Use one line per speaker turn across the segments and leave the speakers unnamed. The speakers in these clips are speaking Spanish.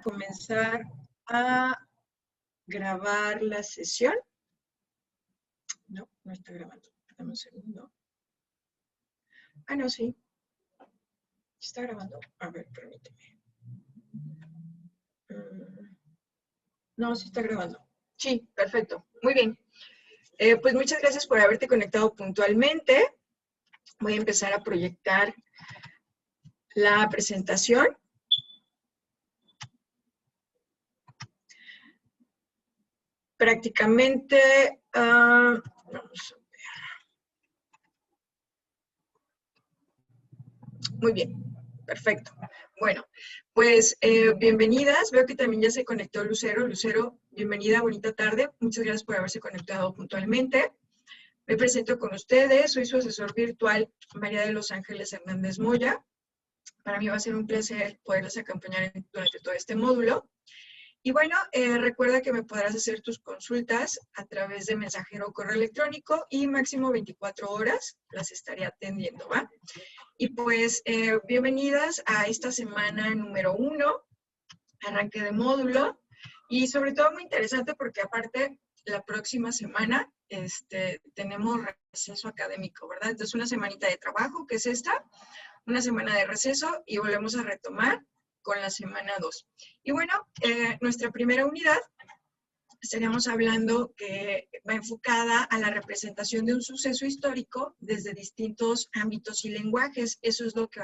comenzar a grabar la sesión. No, no está grabando. Dame un segundo. Ah, no, sí. ¿Está grabando? A ver, permíteme. No, sí está grabando. Sí, perfecto. Muy bien. Pues muchas gracias por haberte conectado puntualmente. Voy a empezar a proyectar la presentación. Prácticamente, vamos a ver. Muy bien, perfecto. Bueno, pues bienvenidas. Veo que también ya se conectó Lucero. Lucero, bienvenida, bonita tarde. Muchas gracias por haberse conectado puntualmente. Me presento con ustedes. Soy su asesor virtual, María de los Ángeles Hernández Moya. Para mí va a ser un placer poderles acompañar durante todo este módulo. Y bueno, recuerda que me podrás hacer tus consultas a través de mensajero o correo electrónico y máximo 24 horas las estaré atendiendo, ¿va? Y pues, bienvenidas a esta semana número 1, arranque de módulo, y sobre todo muy interesante porque aparte la próxima semana tenemos receso académico, ¿verdad? Entonces una semanita de trabajo, que es esta, una semana de receso y volvemos a retomar con la semana 2. Y bueno, nuestra primera unidad estaríamos hablando que va enfocada a la representación de un suceso histórico desde distintos ámbitos y lenguajes. Eso es lo que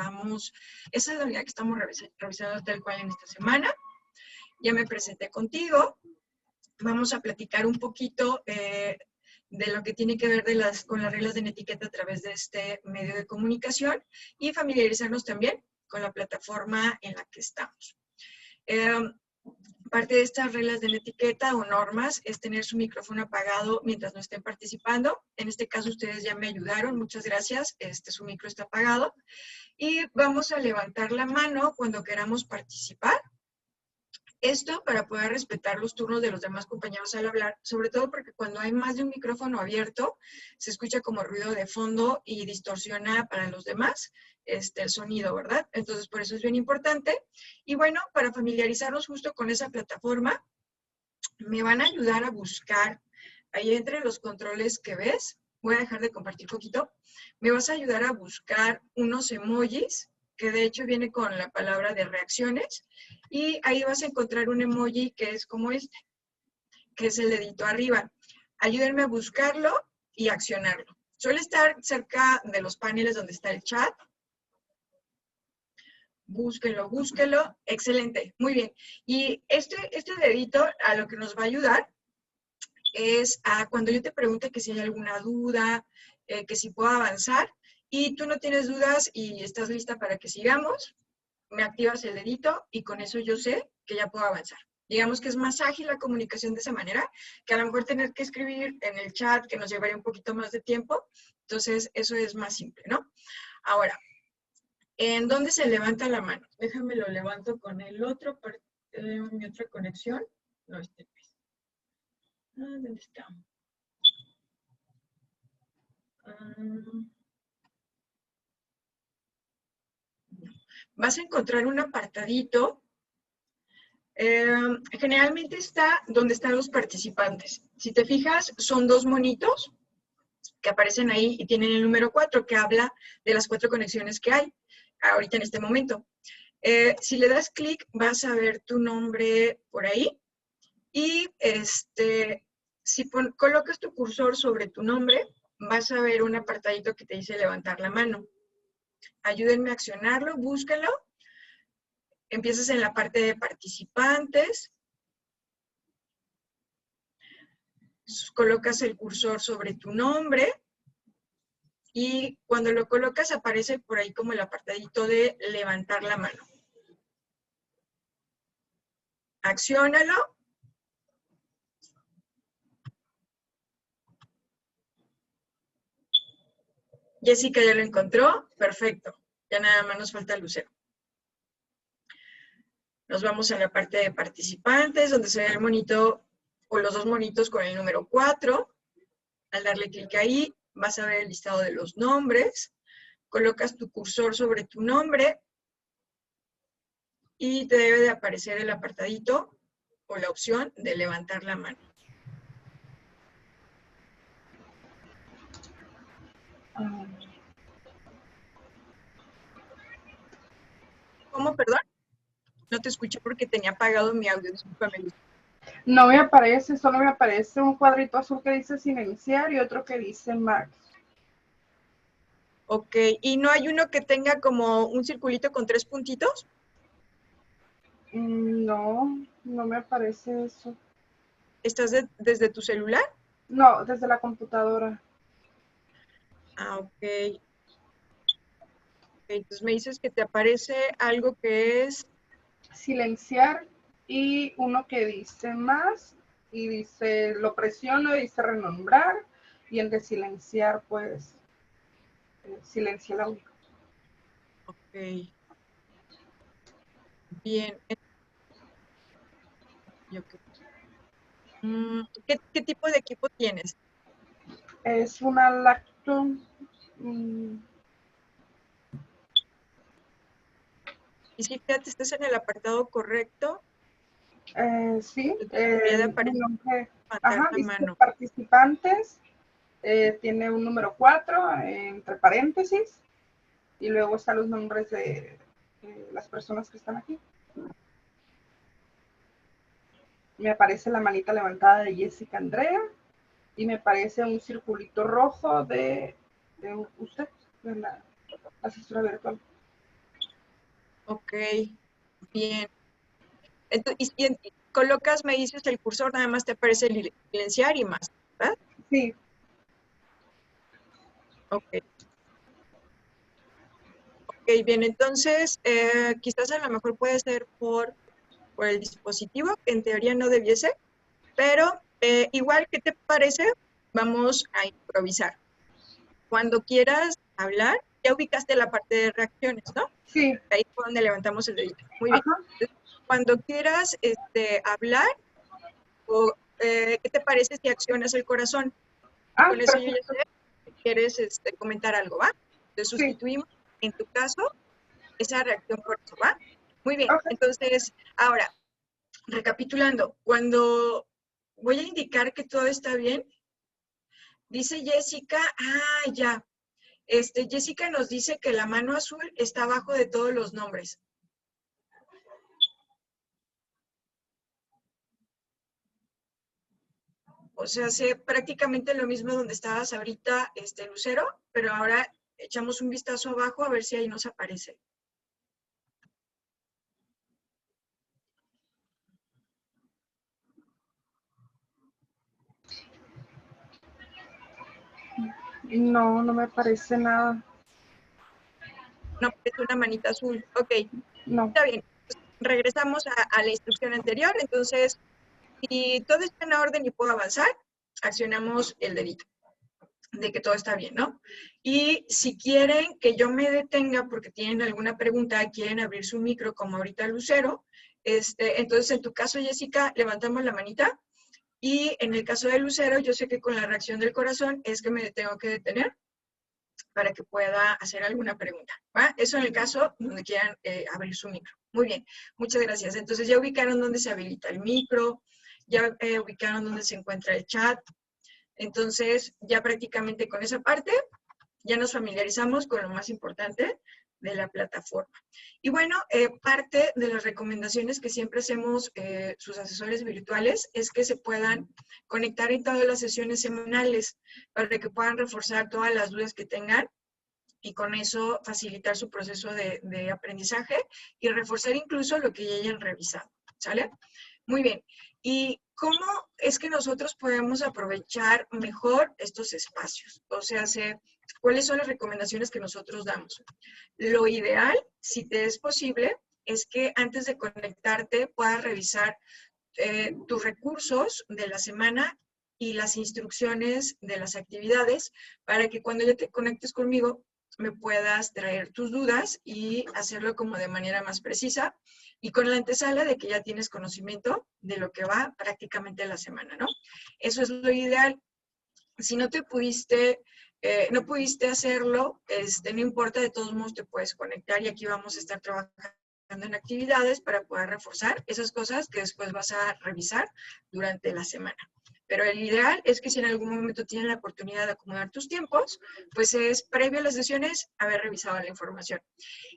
esa es la unidad que estamos revisando tal cual en esta semana. Ya me presenté contigo. Vamos a platicar un poquito de lo que tiene que ver con las reglas de etiqueta a través de este medio de comunicación y familiarizarnos también con la plataforma en la que estamos. Parte de estas reglas de etiqueta o normas es tener su micrófono apagado mientras no estén participando. En este caso ustedes ya me ayudaron, muchas gracias. Su micro está apagado. Y vamos a levantar la mano cuando queramos participar. Esto para poder respetar los turnos de los demás compañeros al hablar, sobre todo porque cuando hay más de un micrófono abierto, se escucha como ruido de fondo y distorsiona para los demás el sonido, ¿verdad? Entonces, por eso es bien importante. Y bueno, para familiarizarnos justo con esa plataforma, me van a ayudar a buscar, ahí entre los controles que ves, voy a dejar de compartir poquito, me vas a ayudar a buscar unos emojis, que de hecho viene con la palabra de reacciones, y ahí vas a encontrar un emoji que es como este, que es el dedito arriba. Ayúdenme a buscarlo y accionarlo. Suele estar cerca de los paneles donde está el chat. Búsquenlo, búsquenlo. Excelente, muy bien. Y este dedito a lo que nos va a ayudar es a cuando yo te pregunte que si hay alguna duda, que si puedo avanzar, y tú no tienes dudas y estás lista para que sigamos, me activas el dedito y con eso yo sé que ya puedo avanzar. Digamos que es más ágil la comunicación de esa manera, que a lo mejor tener que escribir en el chat, que nos llevaría un poquito más de tiempo. Entonces, eso es más simple, ¿no? Ahora, ¿en dónde se levanta la mano? Déjame lo levanto con el otro, mi otra conexión. No, este no es. ¿Dónde está? Vas a encontrar un apartadito. Generalmente está donde están los participantes. Si te fijas, son dos monitos que aparecen ahí y tienen el número 4 que habla de las 4 conexiones que hay ahorita en este momento. Si le das clic, vas a ver tu nombre por ahí y si colocas tu cursor sobre tu nombre, vas a ver un apartadito que te dice levantar la mano. Ayúdenme a accionarlo, búsquenlo. Empiezas en la parte de participantes. Colocas el cursor sobre tu nombre y cuando lo colocas aparece por ahí como el apartadito de levantar la mano. Acciónalo. Jessica ya lo encontró. Perfecto. Ya nada más nos falta Lucero. Nos vamos a la parte de participantes, donde se ve el monito o los dos monitos con el número 4. Al darle clic ahí, vas a ver el listado de los nombres. Colocas tu cursor sobre tu nombre. y te debe de aparecer el apartadito o la opción de levantar la mano. ¿Cómo, perdón? No te escuché porque tenía apagado mi audio, discúlpame, Luz.
No me aparece, solo me aparece un cuadrito azul que dice silenciar y otro que dice Max.
Ok, ¿y no hay uno que tenga como un circulito con 3 puntitos?
No, no me aparece eso.
¿Estás desde tu celular?
No, desde la computadora.
Ah, ok. Entonces me dices que te aparece algo que es...
Silenciar y uno que dice más y dice, lo presiono y dice renombrar y el de silenciar pues silencia el audio.
Ok. Bien. ¿Qué tipo de equipo tienes?
Es una laptop.
Y si fíjate, estás en el apartado correcto,
Sí,
debería de
mi
aparecer
nombre,
levantar la
dice
mano.
participantes, tiene un número 4 entre paréntesis y luego están los nombres de las personas que están aquí. Me aparece la manita levantada de Jessica Andrea y me aparece un circulito rojo de usted, de la asesora virtual.
Ok, bien. Entonces, y colocas, me dices, el cursor, nada más te aparece silenciar y más, ¿verdad?
Sí.
Ok. Ok, bien, entonces, quizás a lo mejor puede ser por el dispositivo, que en teoría no debiese, pero igual, ¿qué te parece? Vamos a improvisar. Cuando quieras hablar, ya ubicaste la parte de reacciones, ¿no?
Sí.
Ahí fue donde levantamos el dedito. Muy bien.
Ajá.
Entonces, cuando quieras hablar, ¿qué te parece si accionas el corazón? Y con eso yo ya
Perfecto.
sé que quieres comentar algo, ¿va? Entonces
Sí.
sustituimos, en tu caso, esa reacción por eso, ¿va? Muy bien.
Okay.
Entonces, ahora, recapitulando, cuando voy a indicar que todo está bien, dice Jessica, ya. Jessica nos dice que la mano azul está abajo de todos los nombres. O sea, hace prácticamente lo mismo donde estabas ahorita, Lucero, pero ahora echamos un vistazo abajo a ver si ahí nos aparece.
No, no me aparece nada.
No aparece una manita azul. Ok,
No.
está bien. Regresamos a la instrucción anterior. Entonces, si todo está en orden y puedo avanzar, accionamos el dedito de que todo está bien, ¿no? Y si quieren que yo me detenga porque tienen alguna pregunta, quieren abrir su micro como ahorita Lucero, entonces en tu caso, Jessica, levantamos la manita y en el caso de Lucero, yo sé que con la reacción del corazón es que me tengo que detener para que pueda hacer alguna pregunta, ¿va? Eso en el caso donde quieran abrir su micro. Muy bien, muchas gracias. Entonces ya ubicaron dónde se habilita el micro, ya ubicaron dónde se encuentra el chat. Entonces ya prácticamente con esa parte ya nos familiarizamos con lo más importante de la plataforma. Y bueno, parte de las recomendaciones que siempre hacemos sus asesores virtuales es que se puedan conectar en todas las sesiones semanales para que puedan reforzar todas las dudas que tengan y con eso facilitar su proceso de aprendizaje y reforzar incluso lo que ya hayan revisado, ¿sale? Muy bien. ¿Y cómo es que nosotros podemos aprovechar mejor estos espacios? O sea, ¿cuáles son las recomendaciones que nosotros damos? Lo ideal, si te es posible, es que antes de conectarte puedas revisar tus recursos de la semana y las instrucciones de las actividades para que cuando ya te conectes conmigo me puedas traer tus dudas y hacerlo como de manera más precisa y con la antesala de que ya tienes conocimiento de lo que va prácticamente la semana, ¿no? Eso es lo ideal. Si no te pudiste, no pudiste hacerlo, no importa, de todos modos te puedes conectar y aquí vamos a estar trabajando en actividades para poder reforzar esas cosas que después vas a revisar durante la semana. Pero el ideal es que si en algún momento tienes la oportunidad de acomodar tus tiempos, pues es previo a las sesiones haber revisado la información.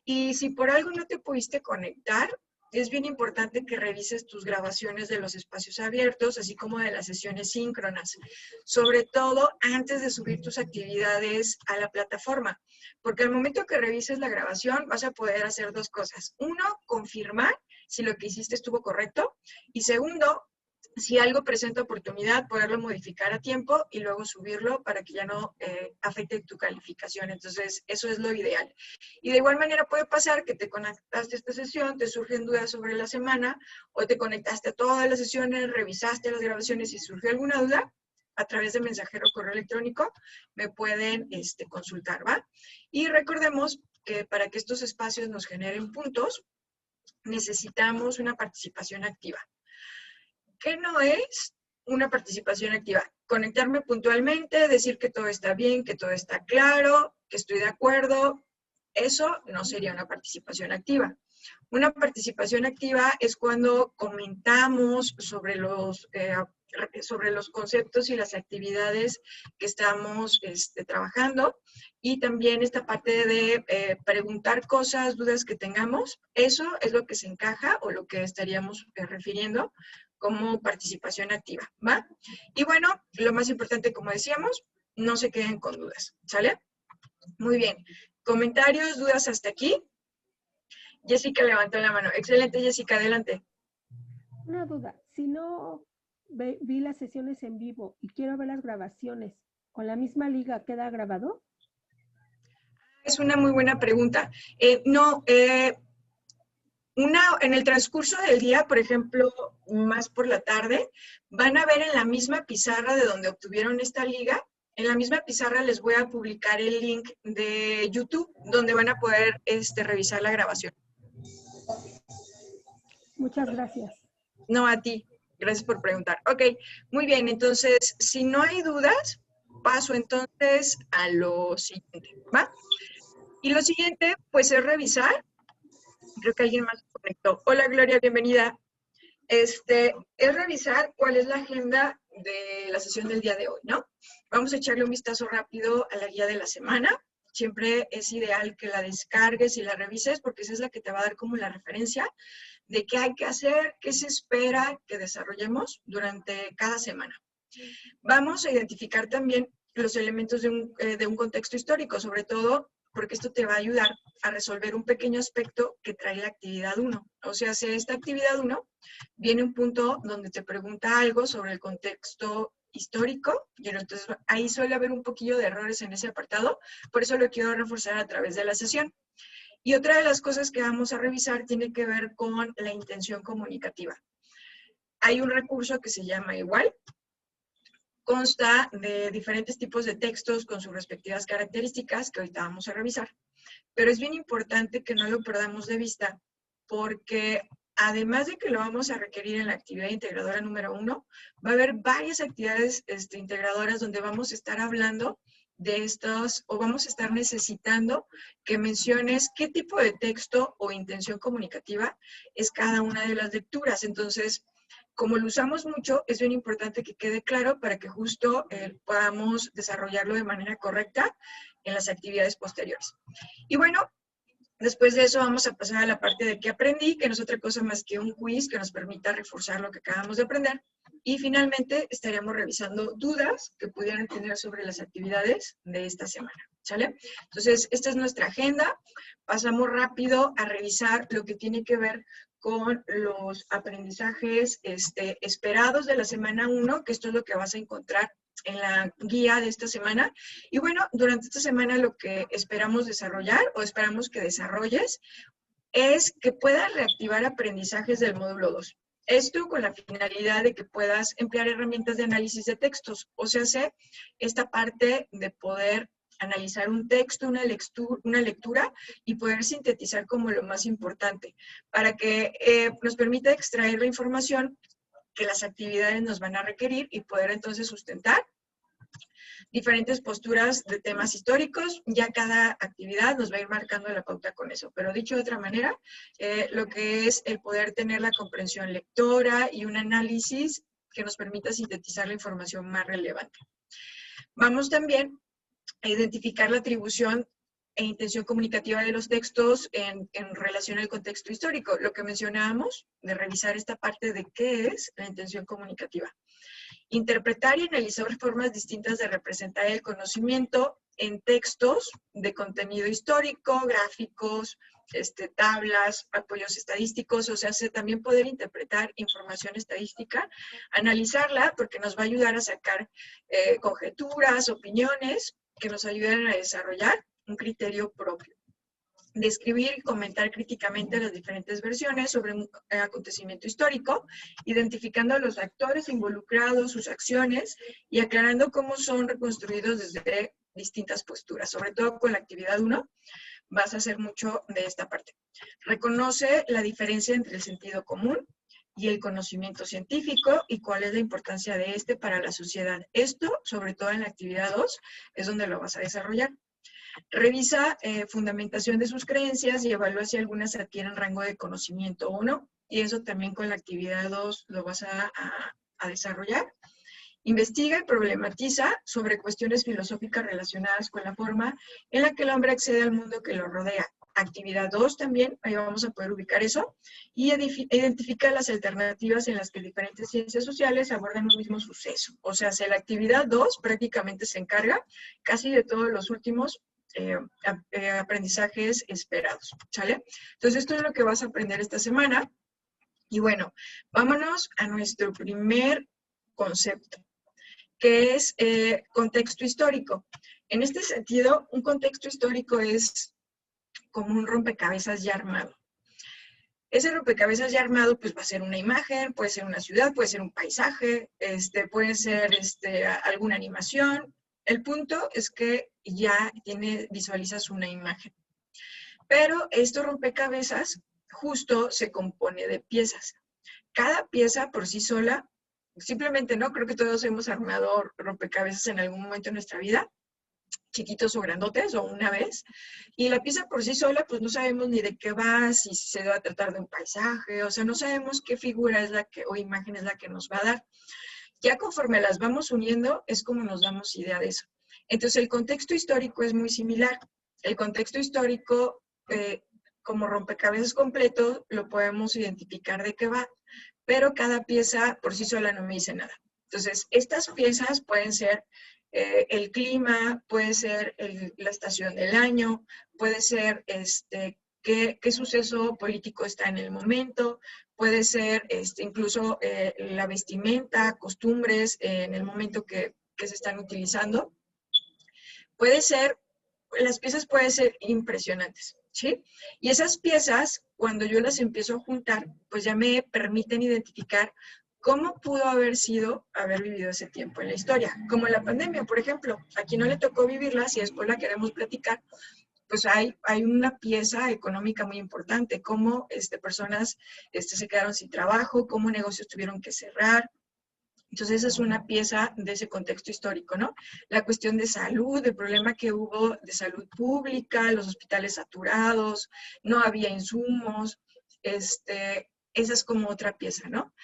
Y si por algo no te pudiste conectar, es bien importante que revises tus grabaciones de los espacios abiertos, así como de las sesiones síncronas, sobre todo antes de subir tus actividades a la plataforma, porque al momento que revises la grabación vas a poder hacer dos cosas. Uno, confirmar si lo que hiciste estuvo correcto, y segundo, si algo presenta oportunidad, poderlo modificar a tiempo y luego subirlo para que ya no afecte tu calificación. Entonces, eso es lo ideal. Y de igual manera puede pasar que te conectaste a esta sesión, te surgen dudas sobre la semana, o te conectaste a todas las sesiones, revisaste las grabaciones y surgió alguna duda, a través de mensajero o correo electrónico, me pueden consultar, ¿va? Y recordemos que para que estos espacios nos generen puntos, necesitamos una participación activa. ¿Qué no es una participación activa? Conectarme puntualmente, decir que todo está bien, que todo está claro, que estoy de acuerdo. Eso no sería una participación activa. Una participación activa es cuando comentamos sobre los conceptos y las actividades que estamos trabajando, y también esta parte de preguntar cosas, dudas que tengamos. Eso es lo que se encaja o lo que estaríamos refiriendo como participación activa, ¿va? Y bueno, lo más importante, como decíamos, no se queden con dudas, ¿sale? Muy bien. ¿Comentarios, dudas hasta aquí? Jessica levantó la mano. Excelente, Jessica, adelante.
Una duda, si no vi las sesiones en vivo y quiero ver las grabaciones, ¿con la misma liga queda grabado?
Es una muy buena pregunta. En el transcurso del día, por ejemplo, más por la tarde, van a ver en la misma pizarra de donde obtuvieron esta liga, en la misma pizarra les voy a publicar el link de YouTube, donde van a poder revisar la grabación.
Muchas gracias.
No, a ti. Gracias por preguntar. Ok, muy bien. Entonces, si no hay dudas, paso entonces a lo siguiente, ¿va? Y lo siguiente, pues, es revisar. Creo que alguien más se conectó. Hola, Gloria, bienvenida. Es revisar cuál es la agenda de la sesión del día de hoy, ¿no? Vamos a echarle un vistazo rápido a la guía de la semana. Siempre es ideal que la descargues y la revises, porque esa es la que te va a dar como la referencia de qué hay que hacer, qué se espera que desarrollemos durante cada semana. Vamos a identificar también los elementos de un contexto histórico, sobre todo porque esto te va a ayudar a resolver un pequeño aspecto que trae la actividad 1. O sea, si esta actividad 1 viene un punto donde te pregunta algo sobre el contexto histórico, y entonces ahí suele haber un poquillo de errores en ese apartado, por eso lo quiero reforzar a través de la sesión. Y otra de las cosas que vamos a revisar tiene que ver con la intención comunicativa. Hay un recurso que se llama Igual. Consta de diferentes tipos de textos con sus respectivas características que ahorita vamos a revisar. Pero es bien importante que no lo perdamos de vista, porque además de que lo vamos a requerir en la actividad integradora número 1, va a haber varias actividades integradoras donde vamos a estar hablando de estos, o vamos a estar necesitando que menciones qué tipo de texto o intención comunicativa es cada una de las lecturas. Entonces, como lo usamos mucho, es bien importante que quede claro para que justo podamos desarrollarlo de manera correcta en las actividades posteriores. Y bueno, después de eso vamos a pasar a la parte de qué aprendí, que no es otra cosa más que un quiz que nos permita reforzar lo que acabamos de aprender. Y finalmente estaríamos revisando dudas que pudieran tener sobre las actividades de esta semana, ¿sale? Entonces, esta es nuestra agenda. Pasamos rápido a revisar lo que tiene que ver con los aprendizajes esperados de la semana 1, que esto es lo que vas a encontrar en la guía de esta semana. Y bueno, durante esta semana lo que esperamos desarrollar o esperamos que desarrolles es que puedas reactivar aprendizajes del módulo 2. Esto con la finalidad de que puedas emplear herramientas de análisis de textos, o sea, esta parte de poder analizar un texto, una lectura y poder sintetizar como lo más importante, para que nos permita extraer la información que las actividades nos van a requerir y poder entonces sustentar diferentes posturas de temas históricos. Ya cada actividad nos va a ir marcando la pauta con eso. Pero dicho de otra manera, lo que es el poder tener la comprensión lectora y un análisis que nos permita sintetizar la información más relevante. Vamos también a identificar la atribución e intención comunicativa de los textos en relación al contexto histórico. Lo que mencionábamos, de revisar esta parte de qué es la intención comunicativa. Interpretar y analizar formas distintas de representar el conocimiento en textos de contenido histórico, gráficos, tablas, apoyos estadísticos, o sea, también poder interpretar información estadística, analizarla porque nos va a ayudar a sacar conjeturas, opiniones que nos ayuden a desarrollar un criterio propio. Describir y comentar críticamente las diferentes versiones sobre un acontecimiento histórico, identificando a los actores involucrados, sus acciones y aclarando cómo son reconstruidos desde distintas posturas. Sobre todo con la actividad 1 vas a hacer mucho de esta parte. Reconoce la diferencia entre el sentido común y el conocimiento científico y cuál es la importancia de este para la sociedad. Esto, sobre todo en la actividad 2, es donde lo vas a desarrollar. Revisa fundamentación de sus creencias y evalúa si algunas adquieren rango de conocimiento o no. Y eso también con la actividad 2 lo vas a desarrollar. Investiga y problematiza sobre cuestiones filosóficas relacionadas con la forma en la que el hombre accede al mundo que lo rodea. Actividad 2 también, ahí vamos a poder ubicar eso. Y identifica las alternativas en las que diferentes ciencias sociales abordan un mismo suceso. O sea, si la actividad 2 prácticamente se encarga casi de todos los últimos aprendizajes esperados, ¿sale? Entonces, esto es lo que vas a aprender esta semana. Y bueno, vámonos a nuestro primer concepto, que es contexto histórico. En este sentido, un contexto histórico es como un rompecabezas ya armado. Ese rompecabezas ya armado, pues va a ser una imagen, puede ser una ciudad, puede ser un paisaje, puede ser alguna animación. El punto es que ya visualizas una imagen. Pero este rompecabezas justo se compone de piezas. Cada pieza por sí sola, simplemente no, creo que todos hemos armado rompecabezas en algún momento de nuestra vida, chiquitos o grandotes, o una vez, y la pieza por sí sola, pues no sabemos ni de qué va, si se va a tratar de un paisaje, o sea, no sabemos qué figura es o imagen es la que nos va a dar. Ya conforme las vamos uniendo, es como nos damos idea de eso. Entonces, el contexto histórico es muy similar. El contexto histórico, como rompecabezas completo, lo podemos identificar de qué va, pero cada pieza por sí sola no me dice nada. Entonces, estas piezas pueden ser el clima, puede ser la estación del año, puede ser qué suceso político está en el momento, puede ser incluso la vestimenta, costumbres en el momento que se están utilizando. Puede ser, las piezas pueden ser impresionantes, ¿sí? Y esas piezas, cuando yo las empiezo a juntar, pues ya me permiten identificar cómo pudo haber vivido ese tiempo en la historia. Como la pandemia, por ejemplo. A quien no le tocó vivirla, si después la queremos platicar, pues hay una pieza económica muy importante, cómo personas se quedaron sin trabajo, cómo negocios tuvieron que cerrar. Entonces, esa es una pieza de ese contexto histórico, ¿no? La cuestión de salud, el problema que hubo de salud pública, los hospitales saturados, no había insumos, esa es como otra pieza, ¿no?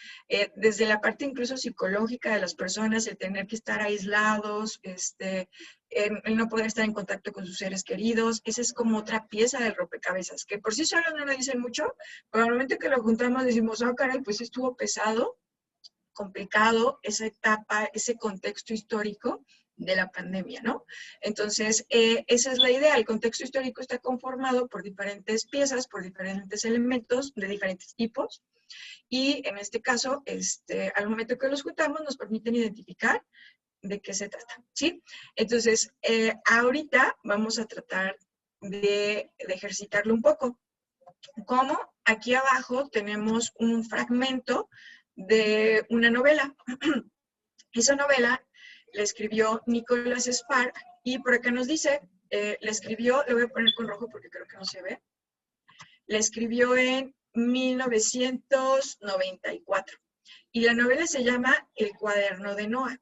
Desde la parte incluso psicológica de las personas, el tener que estar aislados, el no poder estar en contacto con sus seres queridos, esa es como otra pieza del rompecabezas, que por sí solo no nos dicen mucho, pero al momento que lo juntamos decimos, oh, caray, pues estuvo pesado, complicado esa etapa, ese contexto histórico de la pandemia, ¿no? Entonces, esa es la idea. El contexto histórico está conformado por diferentes piezas, por diferentes elementos de diferentes tipos, y en este caso, al momento que los juntamos, nos permiten identificar de qué se trata, ¿sí? Entonces, ahorita vamos a tratar de ejercitarlo un poco. Como aquí abajo tenemos un fragmento de una novela. Esa novela la escribió Nicholas Sparks y por acá nos dice, la escribió, le voy a poner con rojo porque creo que no se ve, la escribió en 1994 y la novela se llama El cuaderno de Noah.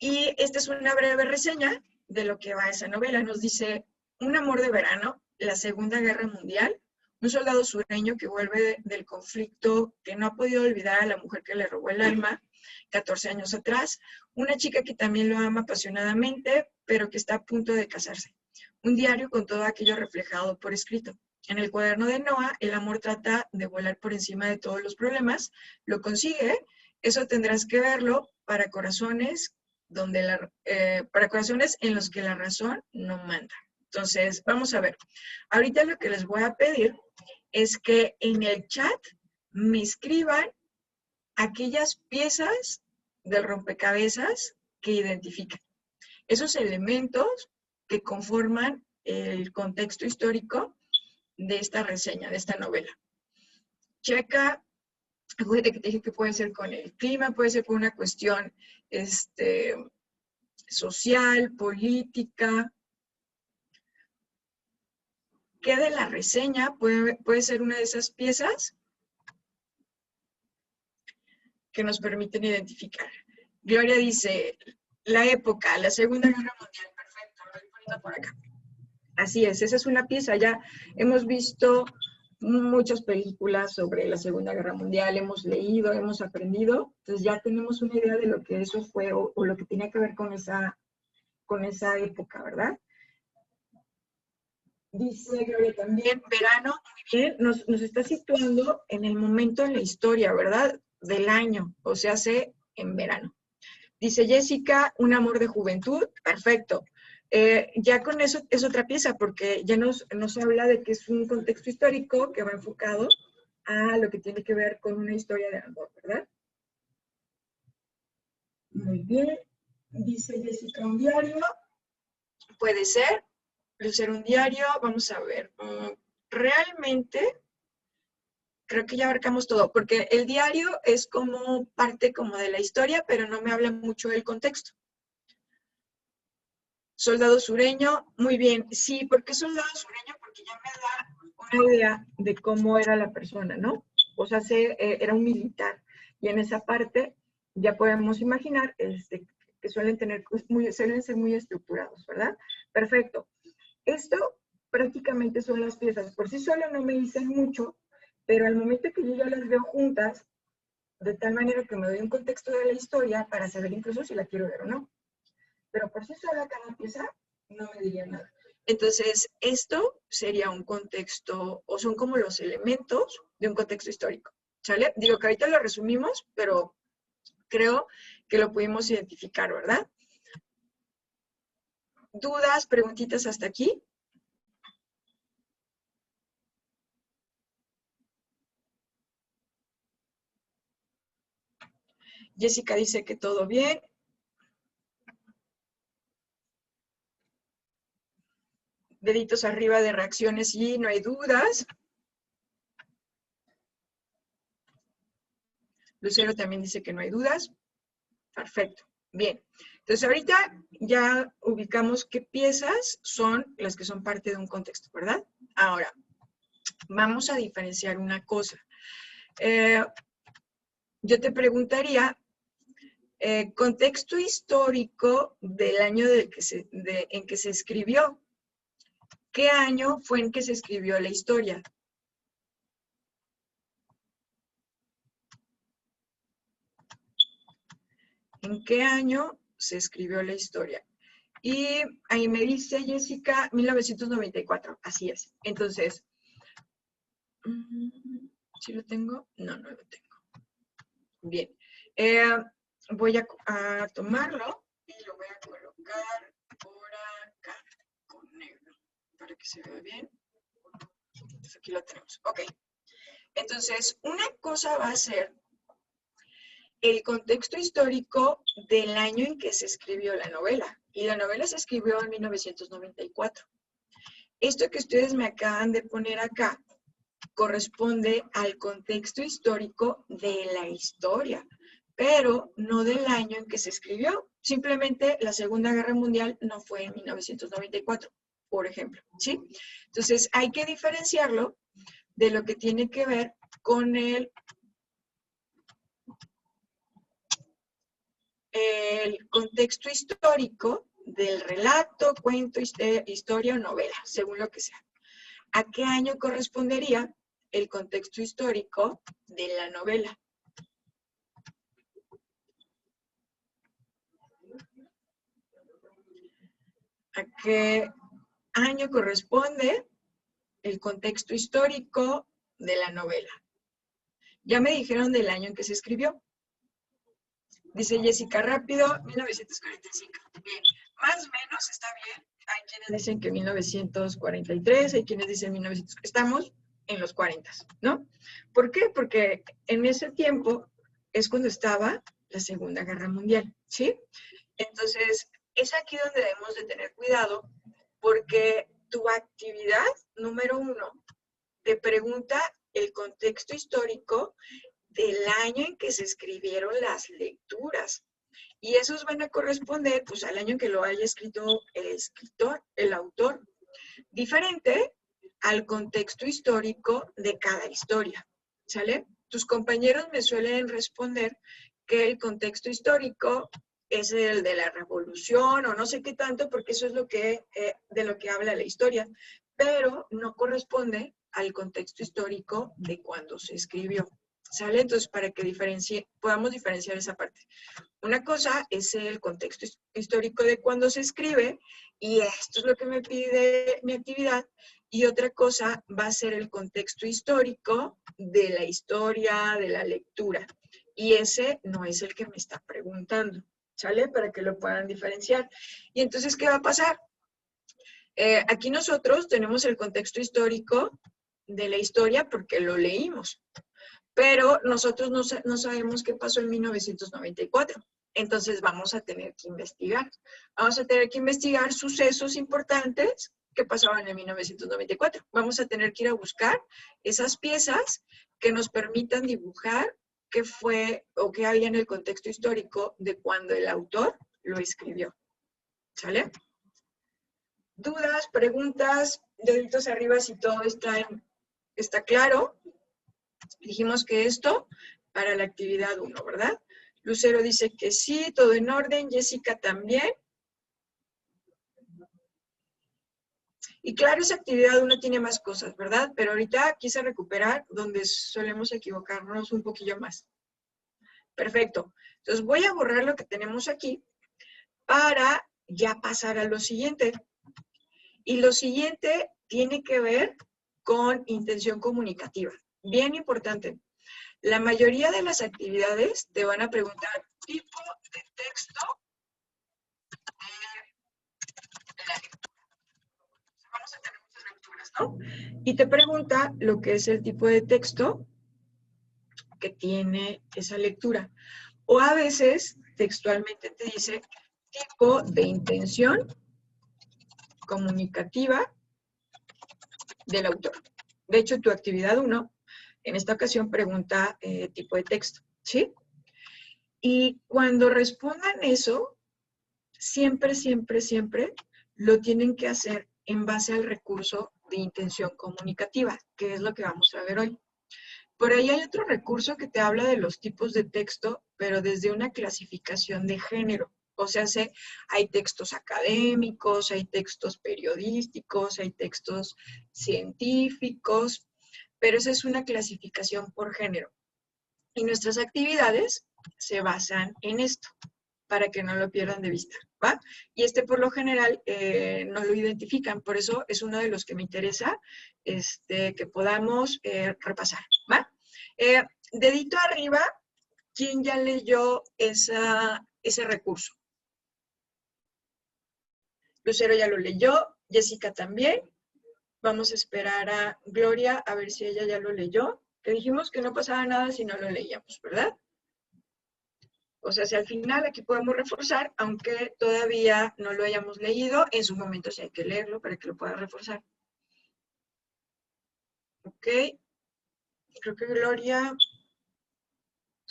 Y esta es una breve reseña de lo que va esa novela. Nos dice, un amor de verano, la Segunda Guerra Mundial, un soldado sureño que vuelve del conflicto, que no ha podido olvidar a la mujer que le robó el alma 14 años atrás, una chica que también lo ama apasionadamente, pero que está a punto de casarse. Un diario con todo aquello reflejado por escrito. En el cuaderno de Noah, el amor trata de volar por encima de todos los problemas, lo consigue, eso tendrás que verlo para corazones, para corazones en los que la razón no manda. Entonces, vamos a ver. Ahorita lo que les voy a pedir es que en el chat me escriban aquellas piezas del rompecabezas que identifican. Esos elementos que conforman el contexto histórico de esta reseña, de esta novela. Checa, acuérdate que te dije que puede ser con el clima, puede ser con una cuestión social, política. ¿Qué de la reseña puede ser una de esas piezas que nos permiten identificar? Gloria dice, la época, la Segunda Guerra Mundial, perfecto, lo voy poniendo por acá. Así es, esa es una pieza, ya hemos visto muchas películas sobre la Segunda Guerra Mundial, hemos leído, hemos aprendido, entonces ya tenemos una idea de lo que eso fue o lo que tenía que ver con esa época, ¿verdad? Dice Gloria también, verano, muy bien, nos está situando en el momento en la historia, ¿verdad? Del año, o sea, hace en verano. Dice Jessica, un amor de juventud, perfecto. Ya con eso es otra pieza, porque ya nos habla de que es un contexto histórico que va enfocado a lo que tiene que ver con una historia de amor, ¿verdad? Muy bien. Dice Jessica, un diario. Puede ser un diario. Vamos a ver. Realmente, creo que ya abarcamos todo, porque el diario es como parte como de la historia, pero no me habla mucho del contexto. Soldado sureño, muy bien. Sí, ¿por qué soldado sureño? Porque ya me da una idea de cómo era la persona, ¿no? O sea, era un militar. Y en esa parte ya podemos imaginar que suelen ser muy estructurados, ¿verdad? Perfecto. Esto prácticamente son las piezas. Por sí solas no me dicen mucho, pero al momento que yo ya las veo juntas, de tal manera que me doy un contexto de la historia para saber incluso si la quiero ver o no. Pero por sí sola cada pieza no me diría nada. Entonces, esto sería un contexto, o son como los elementos de un contexto histórico, ¿sale? Digo que ahorita lo resumimos, pero creo que lo pudimos identificar, ¿verdad? ¿Dudas, preguntitas hasta aquí? Jessica dice que todo bien. Deditos arriba de reacciones y no hay dudas. Lucero también dice que no hay dudas. Perfecto. Bien. Entonces ahorita ya ubicamos qué piezas son las que son parte de un contexto, ¿verdad? Ahora, vamos a diferenciar una cosa. Yo te preguntaría, contexto histórico del año en que se escribió. ¿Qué año fue en que se escribió la historia? ¿En qué año se escribió la historia? Y ahí me dice Jessica, 1994. Así es. Entonces, ¿sí lo tengo? No, no lo tengo. Bien. Voy a tomarlo y lo voy a colocar por acá con negro para que se vea bien. Entonces aquí lo tenemos. Ok. Entonces, una cosa va a ser el contexto histórico del año en que se escribió la novela. Y la novela se escribió en 1994. Esto que ustedes me acaban de poner acá corresponde al contexto histórico de la historia, pero no del año en que se escribió. Simplemente la Segunda Guerra Mundial no fue en 1994, por ejemplo, ¿sí? Entonces hay que diferenciarlo de lo que tiene que ver con el el contexto histórico del relato, cuento, historia o novela, según lo que sea. ¿A qué año correspondería el contexto histórico de la novela? ¿A qué año corresponde el contexto histórico de la novela? Ya me dijeron del año en que se escribió. Dice Jessica rápido, 1945. Bien, más o menos está bien. Hay quienes dicen que 1943, hay quienes dicen 1900. Estamos en los 40, ¿no? ¿Por qué? Porque en ese tiempo es cuando estaba la Segunda Guerra Mundial, ¿sí? Entonces, es aquí donde debemos de tener cuidado, porque tu actividad número 1 te pregunta el contexto histórico del año en que se escribieron las lecturas. Y esos van a corresponder pues, al año en que lo haya escrito el escritor, el autor, diferente al contexto histórico de cada historia, ¿sale? Tus compañeros me suelen responder que el contexto histórico es el de la revolución o no sé qué tanto, porque eso es lo que, de lo que habla la historia, pero no corresponde al contexto histórico de cuando se escribió, ¿sale? Entonces, para que podamos diferenciar esa parte. Una cosa es el contexto histórico de cuando se escribe, y esto es lo que me pide mi actividad, y otra cosa va a ser el contexto histórico de la historia, de la lectura, y ese no es el que me está preguntando, ¿sale? Para que lo puedan diferenciar. Y entonces, ¿qué va a pasar? Aquí nosotros tenemos el contexto histórico de la historia porque lo leímos, pero nosotros no sabemos qué pasó en 1994. Entonces vamos a tener que investigar. Vamos a tener que investigar sucesos importantes que pasaban en 1994. Vamos a tener que ir a buscar esas piezas que nos permitan dibujar qué fue o qué había en el contexto histórico de cuando el autor lo escribió. ¿Sale? ¿Dudas, preguntas, deditos arriba si todo está claro? Dijimos que esto para la actividad 1, ¿verdad? Lucero dice que sí, todo en orden. Jessica también. Y claro, esa actividad 1 tiene más cosas, ¿verdad? Pero ahorita quise recuperar donde solemos equivocarnos un poquillo más. Perfecto. Entonces voy a borrar lo que tenemos aquí para ya pasar a lo siguiente. Y lo siguiente tiene que ver con intención comunicativa. Bien importante. La mayoría de las actividades te van a preguntar tipo de texto de la lectura. Vamos a tener muchas lecturas, ¿no? Y te pregunta lo que es el tipo de texto que tiene esa lectura. O a veces, textualmente te dice tipo de intención comunicativa del autor. De hecho, tu actividad 1, en esta ocasión, pregunta tipo de texto, ¿sí? Y cuando respondan eso, siempre, siempre, siempre lo tienen que hacer en base al recurso de intención comunicativa, que es lo que vamos a ver hoy. Por ahí hay otro recurso que te habla de los tipos de texto, pero desde una clasificación de género. O sea, hay textos académicos, hay textos periodísticos, hay textos científicos, pero esa es una clasificación por género. Y nuestras actividades se basan en esto, para que no lo pierdan de vista, ¿va? Y por lo general no lo identifican, por eso es uno de los que me interesa que podamos repasar, ¿va? Dedito arriba, ¿quién ya leyó ese recurso? Lucero ya lo leyó, Jessica también. Vamos a esperar a Gloria a ver si ella ya lo leyó. Que dijimos que no pasaba nada si no lo leíamos, ¿verdad? O sea, si al final aquí podemos reforzar, aunque todavía no lo hayamos leído, en su momento sí hay que leerlo para que lo pueda reforzar. Ok. Creo que Gloria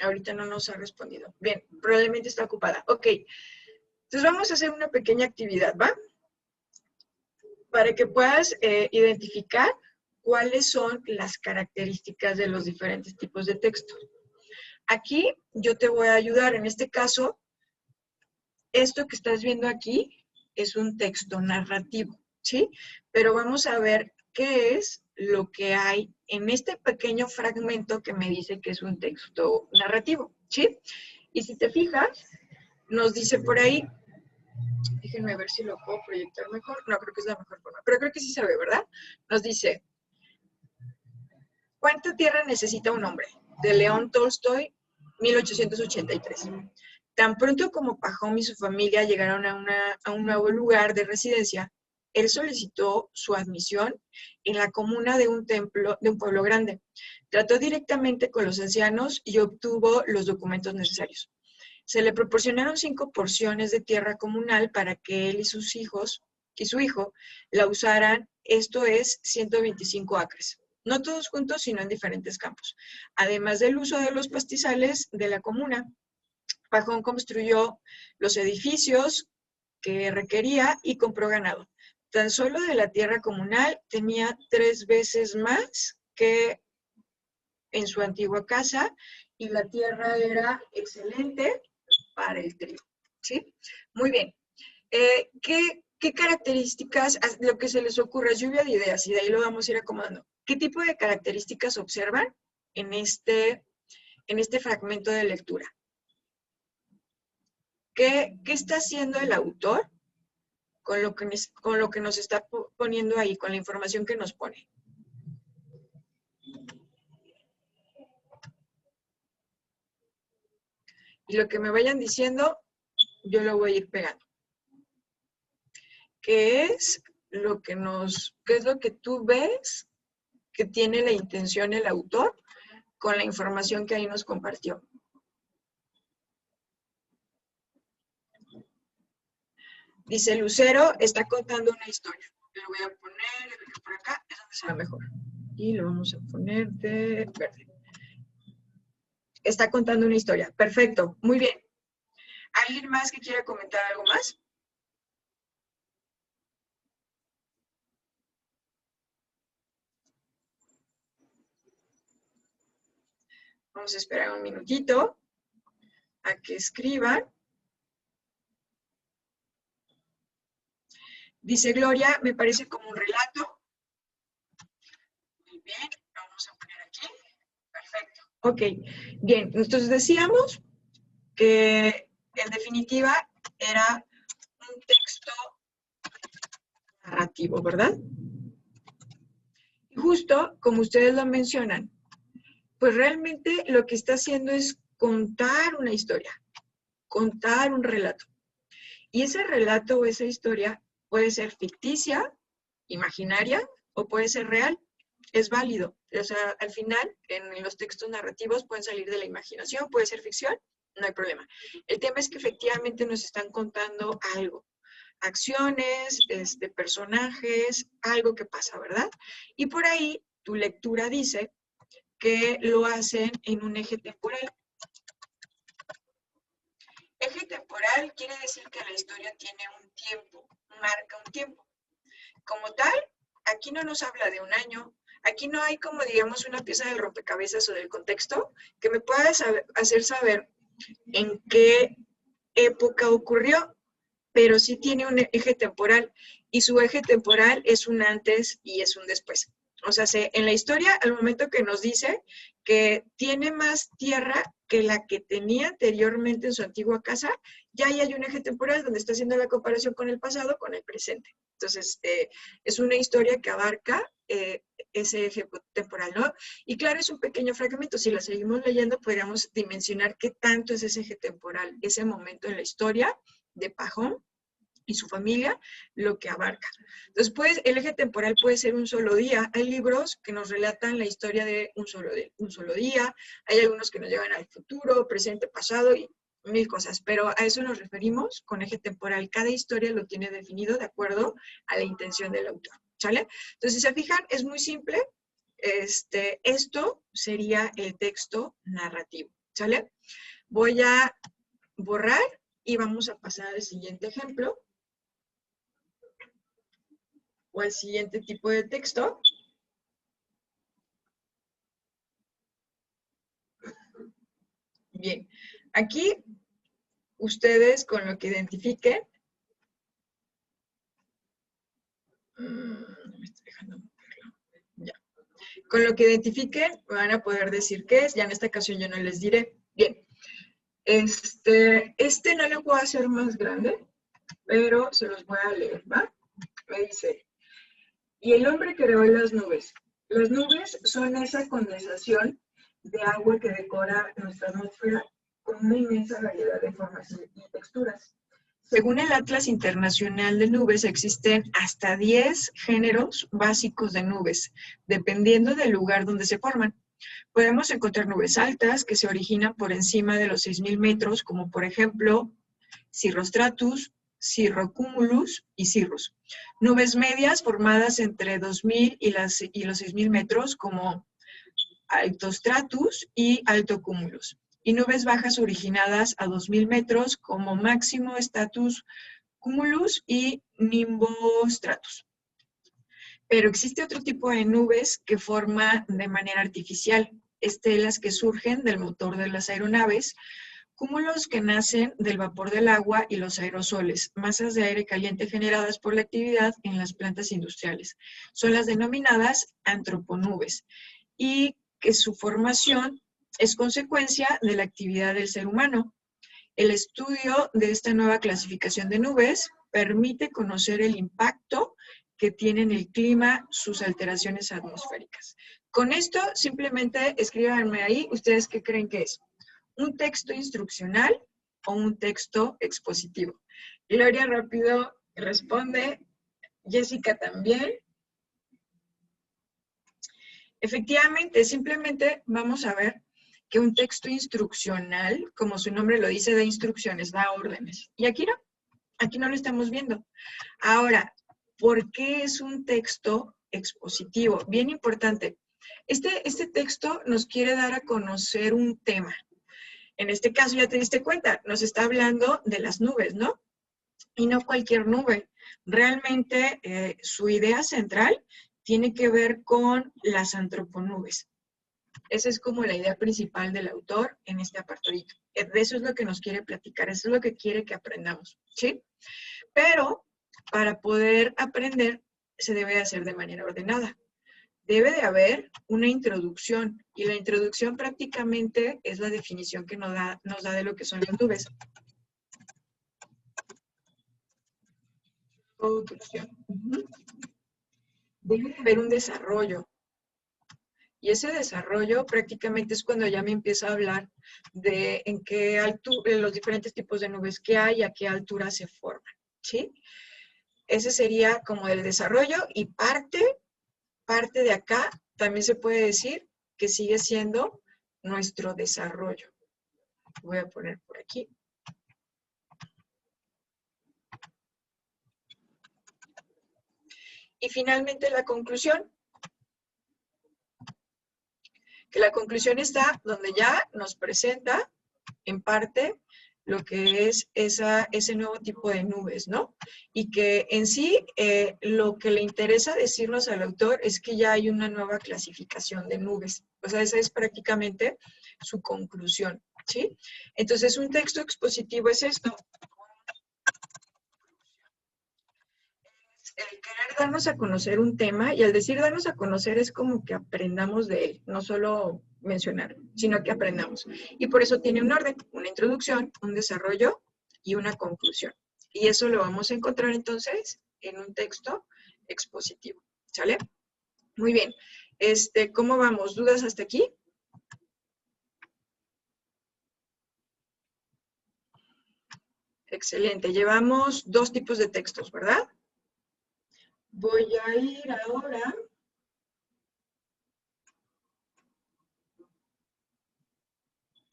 ahorita no nos ha respondido. Bien, probablemente está ocupada. Ok. Entonces vamos a hacer una pequeña actividad, ¿va? Para que puedas identificar cuáles son las características de los diferentes tipos de texto. Aquí yo te voy a ayudar, en este caso, esto que estás viendo aquí es un texto narrativo, ¿sí? Pero vamos a ver qué es lo que hay en este pequeño fragmento que me dice que es un texto narrativo, ¿sí? Y si te fijas, nos dice por ahí, déjenme ver si lo puedo proyectar mejor, no, creo que es la mejor forma, pero creo que sí se ve, ¿verdad? Nos dice, ¿cuánta tierra necesita un hombre? De León Tolstoy, 1883. Tan pronto como Pajón y su familia llegaron a un nuevo lugar de residencia, él solicitó su admisión en la comuna de un pueblo grande. Trató directamente con los ancianos y obtuvo los documentos necesarios. Se le proporcionaron 5 porciones de tierra comunal para que él y su hijo la usaran, esto es 125 acres. No todos juntos, sino en diferentes campos. Además del uso de los pastizales de la comuna, Pajón construyó los edificios que requería y compró ganado. Tan solo de la tierra comunal tenía 3 veces más que en su antigua casa y la tierra era excelente para el trigo, ¿sí? Muy bien. ¿Qué características, lo que se les ocurra, lluvia de ideas, y de ahí lo vamos a ir acomodando? ¿Qué tipo de características observan en este fragmento de lectura? ¿Qué está haciendo el autor con lo que nos está poniendo ahí, con la información que nos pone? Y lo que me vayan diciendo, yo lo voy a ir pegando. ¿Qué es lo que tú ves que tiene la intención el autor con la información que ahí nos compartió? Dice, Lucero está contando una historia. Lo voy a poner por acá, es donde se ve mejor. Y lo vamos a poner de verde. Está contando una historia. Perfecto, muy bien. ¿Alguien más que quiera comentar algo más? Vamos a esperar un minutito a que escriban. Dice Gloria, me parece como un relato. Muy bien, vamos a poner aquí. Perfecto. Ok, bien, entonces decíamos que en definitiva era un texto narrativo, ¿verdad? Y justo como ustedes lo mencionan, pues realmente lo que está haciendo es contar una historia, contar un relato. Y ese relato o esa historia puede ser ficticia, imaginaria, o puede ser real. Es válido. O sea, al final, en los textos narrativos pueden salir de la imaginación, puede ser ficción, no hay problema. El tema es que efectivamente nos están contando algo. Acciones, personajes, algo que pasa, ¿verdad? Y por ahí tu lectura dice que lo hacen en un eje temporal. Eje temporal quiere decir que la historia tiene un tiempo, marca un tiempo. Como tal, aquí no nos habla de un año, aquí no hay como digamos una pieza del rompecabezas o del contexto que me pueda hacer saber en qué época ocurrió, pero sí tiene un eje temporal y su eje temporal es un antes y es un después. O sea, en la historia, al momento que nos dice que tiene más tierra que la que tenía anteriormente en su antigua casa, ya ahí hay un eje temporal donde está haciendo la comparación con el pasado, con el presente. Entonces, es una historia que abarca ese eje temporal, ¿no? Y claro, es un pequeño fragmento. Si la seguimos leyendo, podríamos dimensionar qué tanto es ese eje temporal, ese momento en la historia de Pajón y su familia, lo que abarca. Después, el eje temporal puede ser un solo día. Hay libros que nos relatan la historia de un solo día. Hay algunos que nos llevan al futuro, presente, pasado y mil cosas. Pero a eso nos referimos con eje temporal. Cada historia lo tiene definido de acuerdo a la intención del autor. ¿Sale? Entonces, si se fijan, es muy simple. Esto sería el texto narrativo. ¿Sale? Voy a borrar y vamos a pasar al siguiente ejemplo o al siguiente tipo de texto. Bien, aquí ustedes con lo que identifiquen, me estoy dejando moverlo. Ya. Con lo que identifiquen van a poder decir qué es. Ya en esta ocasión yo no les diré. Bien. Este no lo puedo hacer más grande, pero se los voy a leer, ¿va? Me dice, y el hombre creó las nubes. Las nubes son esa condensación de agua que decora nuestra atmósfera con una inmensa variedad de formas y texturas. Según el Atlas Internacional de Nubes, existen hasta 10 géneros básicos de nubes, dependiendo del lugar donde se forman. Podemos encontrar nubes altas que se originan por encima de los 6.000 metros, como por ejemplo cirrostratus, cirrocumulus y cirrus. Nubes medias formadas entre 2.000 y los 6.000 metros, como altostratus y altocumulus. Y nubes bajas originadas a 2.000 metros, como máximo stratus cumulus y nimbostratus. Pero existe otro tipo de nubes que forma de manera artificial, estelas que surgen del motor de las aeronaves, cúmulos que nacen del vapor del agua y los aerosoles, masas de aire caliente generadas por la actividad en las plantas industriales. Son las denominadas antroponubes y que su formación es consecuencia de la actividad del ser humano. El estudio de esta nueva clasificación de nubes permite conocer el impacto que tienen el clima, sus alteraciones atmosféricas. Con esto, simplemente escríbanme ahí, ¿ustedes qué creen que es? ¿Un texto instruccional o un texto expositivo? Gloria rápido responde, Jessica también. Efectivamente, simplemente vamos a ver que un texto instruccional, como su nombre lo dice, da instrucciones, da órdenes. Y aquí no lo estamos viendo. Ahora, ¿por qué es un texto expositivo? Bien importante. Este texto nos quiere dar a conocer un tema. En este caso, ya te diste cuenta, nos está hablando de las nubes, ¿no? Y no cualquier nube. Realmente, su idea central tiene que ver con las antroponubes. Esa es como la idea principal del autor en este apartadito. De eso es lo que nos quiere platicar, eso es lo que quiere que aprendamos, ¿sí? Pero para poder aprender se debe hacer de manera ordenada. Debe de haber una introducción y la introducción prácticamente es la definición que nos da de lo que son las nubes. Debe de haber un desarrollo. Y ese desarrollo prácticamente es cuando ya me empieza a hablar de en qué altura, los diferentes tipos de nubes que hay y a qué altura se forman, ¿sí? Ese sería como el desarrollo y parte de acá también se puede decir que sigue siendo nuestro desarrollo. Voy a poner por aquí. Y finalmente la conclusión. Que la conclusión está donde ya nos presenta en parte lo que es ese nuevo tipo de nubes, ¿no? Y que en sí lo que le interesa decirnos al autor es que ya hay una nueva clasificación de nubes. O sea, esa es prácticamente su conclusión, ¿sí? Entonces, un texto expositivo es esto. El querer darnos a conocer un tema, y al decir darnos a conocer es como que aprendamos de él, no solo mencionar, sino que aprendamos. Y por eso tiene un orden, una introducción, un desarrollo y una conclusión. Y eso lo vamos a encontrar entonces en un texto expositivo, ¿sale? Muy bien. ¿Cómo vamos? ¿Dudas hasta aquí? Excelente. Llevamos 2 tipos de textos, ¿verdad? Voy a ir ahora.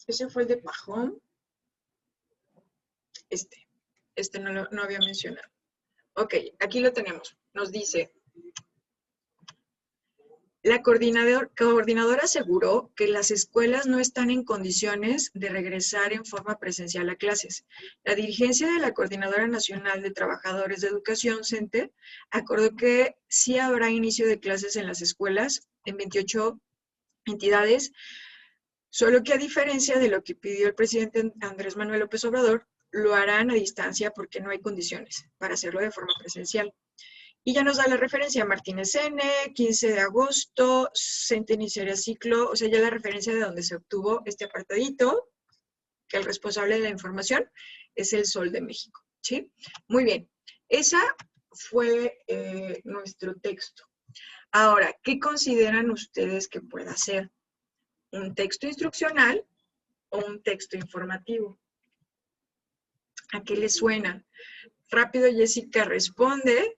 Ese fue el de Pajón. Este no había mencionado. Ok, aquí lo tenemos. Nos dice, la coordinadora aseguró que las escuelas no están en condiciones de regresar en forma presencial a clases. La dirigencia de la Coordinadora Nacional de Trabajadores de Educación, CENTE, acordó que sí habrá inicio de clases en las escuelas en 28 entidades, solo que a diferencia de lo que pidió el presidente Andrés Manuel López Obrador, lo harán a distancia porque no hay condiciones para hacerlo de forma presencial. Y ya nos da la referencia Martínez N, 15 de agosto, Centro Iniciaría Ciclo, o sea, ya la referencia de donde se obtuvo este apartadito, que el responsable de la información es el Sol de México, ¿sí? Muy bien, esa fue nuestro texto. Ahora, ¿qué consideran ustedes que pueda ser? ¿Un texto instruccional o un texto informativo? ¿A qué les suena? Rápido, Jessica responde.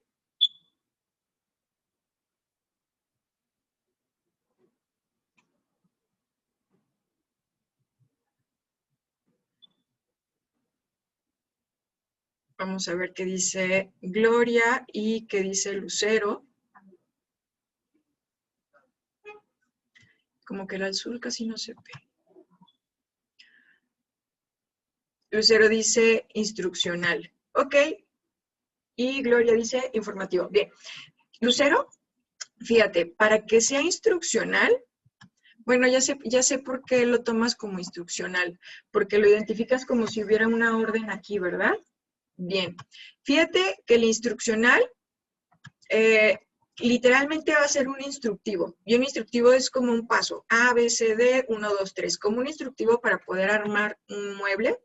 Vamos a ver qué dice Gloria y qué dice Lucero. Como que el azul casi no se ve. Lucero dice instruccional. Ok. Y Gloria dice informativo. Bien. Lucero, fíjate, para que sea instruccional, bueno, ya sé por qué lo tomas como instruccional, porque lo identificas como si hubiera una orden aquí, ¿verdad? Bien. Fíjate que el instruccional literalmente va a ser un instructivo. Y un instructivo es como un paso. A, B, C, D, 1, 2, 3. Como un instructivo para poder armar un mueble.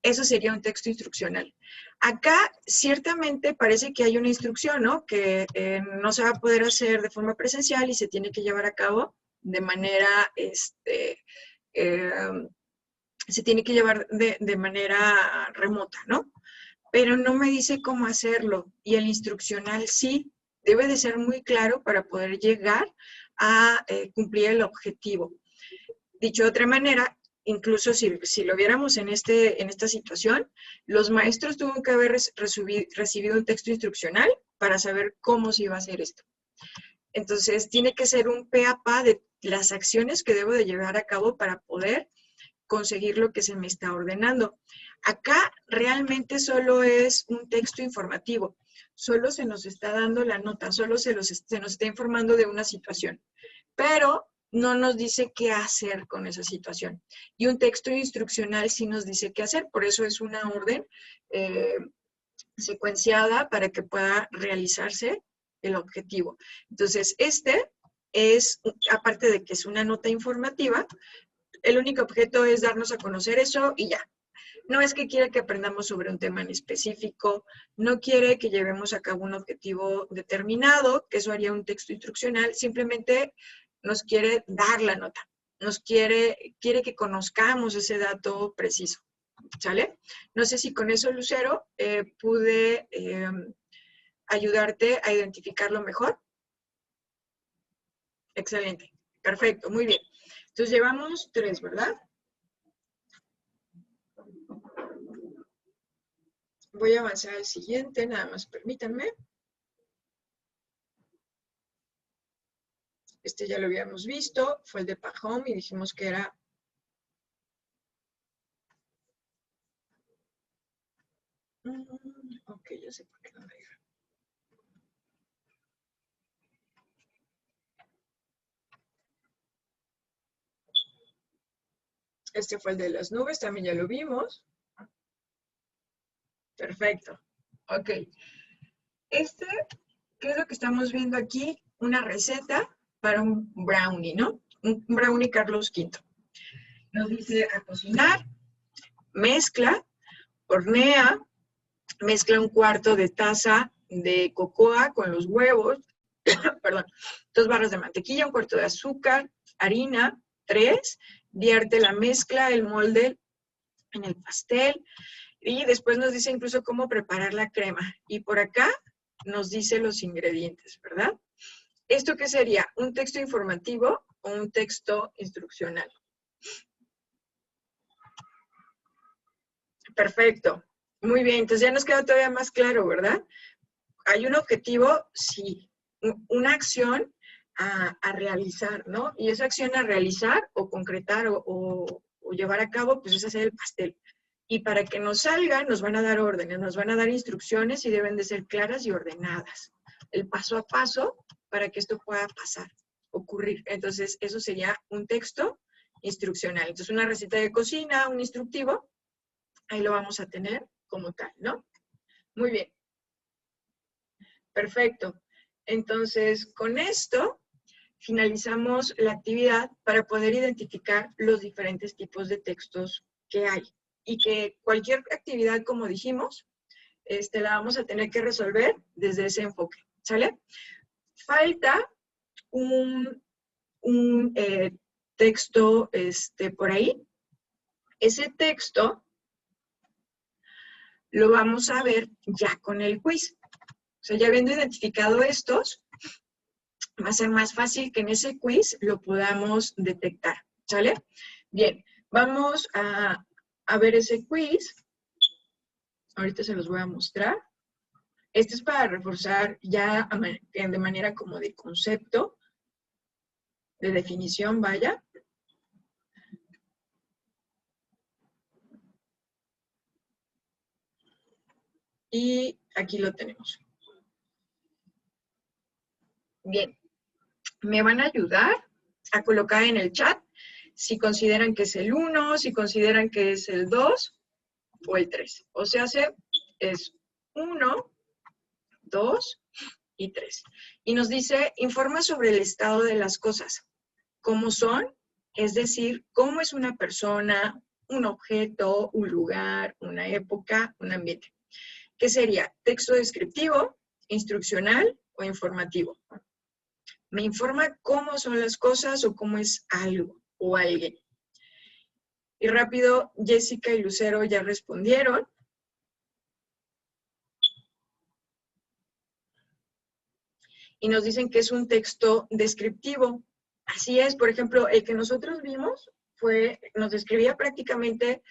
Eso sería un texto instruccional. Acá, ciertamente, parece que hay una instrucción, ¿no? Que no se va a poder hacer de forma presencial y se tiene que llevar a cabo de manera, se tiene que llevar de manera remota, ¿no? Pero no me dice cómo hacerlo. Y el instruccional sí, debe de ser muy claro para poder llegar a cumplir el objetivo. Dicho de otra manera, incluso si lo viéramos en esta situación, los maestros tuvieron que haber recibido un texto instruccional para saber cómo se iba a hacer esto. Entonces, tiene que ser un pe a pa de las acciones que debo de llevar a cabo para poder conseguir lo que se me está ordenando. Acá realmente solo es un texto informativo, solo se nos está dando la nota, solo se nos está informando de una situación, pero no nos dice qué hacer con esa situación. Y un texto instruccional sí nos dice qué hacer, por eso es una orden secuenciada para que pueda realizarse el objetivo. Entonces, este es, aparte de que es una nota informativa, el único objeto es darnos a conocer eso y ya. No es que quiera que aprendamos sobre un tema en específico, no quiere que llevemos a cabo un objetivo determinado, que eso haría un texto instruccional, simplemente nos quiere dar la nota, quiere que conozcamos ese dato preciso, ¿sale? No sé si con eso, Lucero, pude ayudarte a identificarlo mejor. Excelente, perfecto, muy bien. Entonces llevamos 3, ¿verdad? Voy a avanzar al siguiente, nada más permítanme. Este ya lo habíamos visto, fue el de Pajón y dijimos que era... Ok, ya sé por qué no me deja. Este fue el de las nubes, también ya lo vimos. Perfecto. Ok. Este, ¿qué es lo que estamos viendo aquí? Una receta para un brownie, ¿no? Un brownie Carlos V. Nos dice a cocinar, mezcla, hornea, mezcla 1/4 de taza de cocoa con los huevos, perdón, 2 barras de mantequilla, 1/4 de azúcar, harina, 3, vierte la mezcla, el molde en el pastel, y después nos dice incluso cómo preparar la crema. Y por acá nos dice los ingredientes, ¿verdad? ¿Esto qué sería? ¿Un texto informativo o un texto instruccional? Perfecto. Muy bien, entonces ya nos queda todavía más claro, ¿verdad? Hay un objetivo, sí, una acción a realizar, ¿no? Y esa acción a realizar o concretar o llevar a cabo, pues es hacer el pastel. Y para que nos salga, nos van a dar órdenes, nos van a dar instrucciones y deben de ser claras y ordenadas. El paso a paso para que esto pueda pasar, ocurrir. Entonces, eso sería un texto instruccional. Entonces, una receta de cocina, un instructivo, Ahí lo vamos a tener como tal, ¿no? Muy bien. Perfecto. Entonces, con esto finalizamos la actividad para poder identificar los diferentes tipos de textos que hay. Y que cualquier actividad, como dijimos, la vamos a tener que resolver desde ese enfoque, ¿sale? Falta un texto por ahí. Ese texto lo vamos a ver ya con el quiz. O sea, ya habiendo identificado estos, va a ser más fácil que en ese quiz lo podamos detectar, ¿sale? Bien, vamos a ver ese quiz. Ahorita se los voy a mostrar. Este es para reforzar ya de manera como de concepto, de definición, vaya. Y aquí lo tenemos. Bien, me van a ayudar a colocar en el chat si consideran que es el 1, si consideran que es el 2 o el 3. O sea, es 1, 2 y 3. Y nos dice, informa sobre el estado de las cosas. ¿Cómo son? Es decir, cómo es una persona, un objeto, un lugar, una época, un ambiente. ¿Qué sería? Texto descriptivo, instruccional o informativo. Me informa cómo son las cosas o cómo es algo o alguien. Y rápido, Jessica y Lucero ya respondieron. Y nos dicen que es un texto descriptivo. Así es, por ejemplo, el que nosotros vimos nos describía prácticamente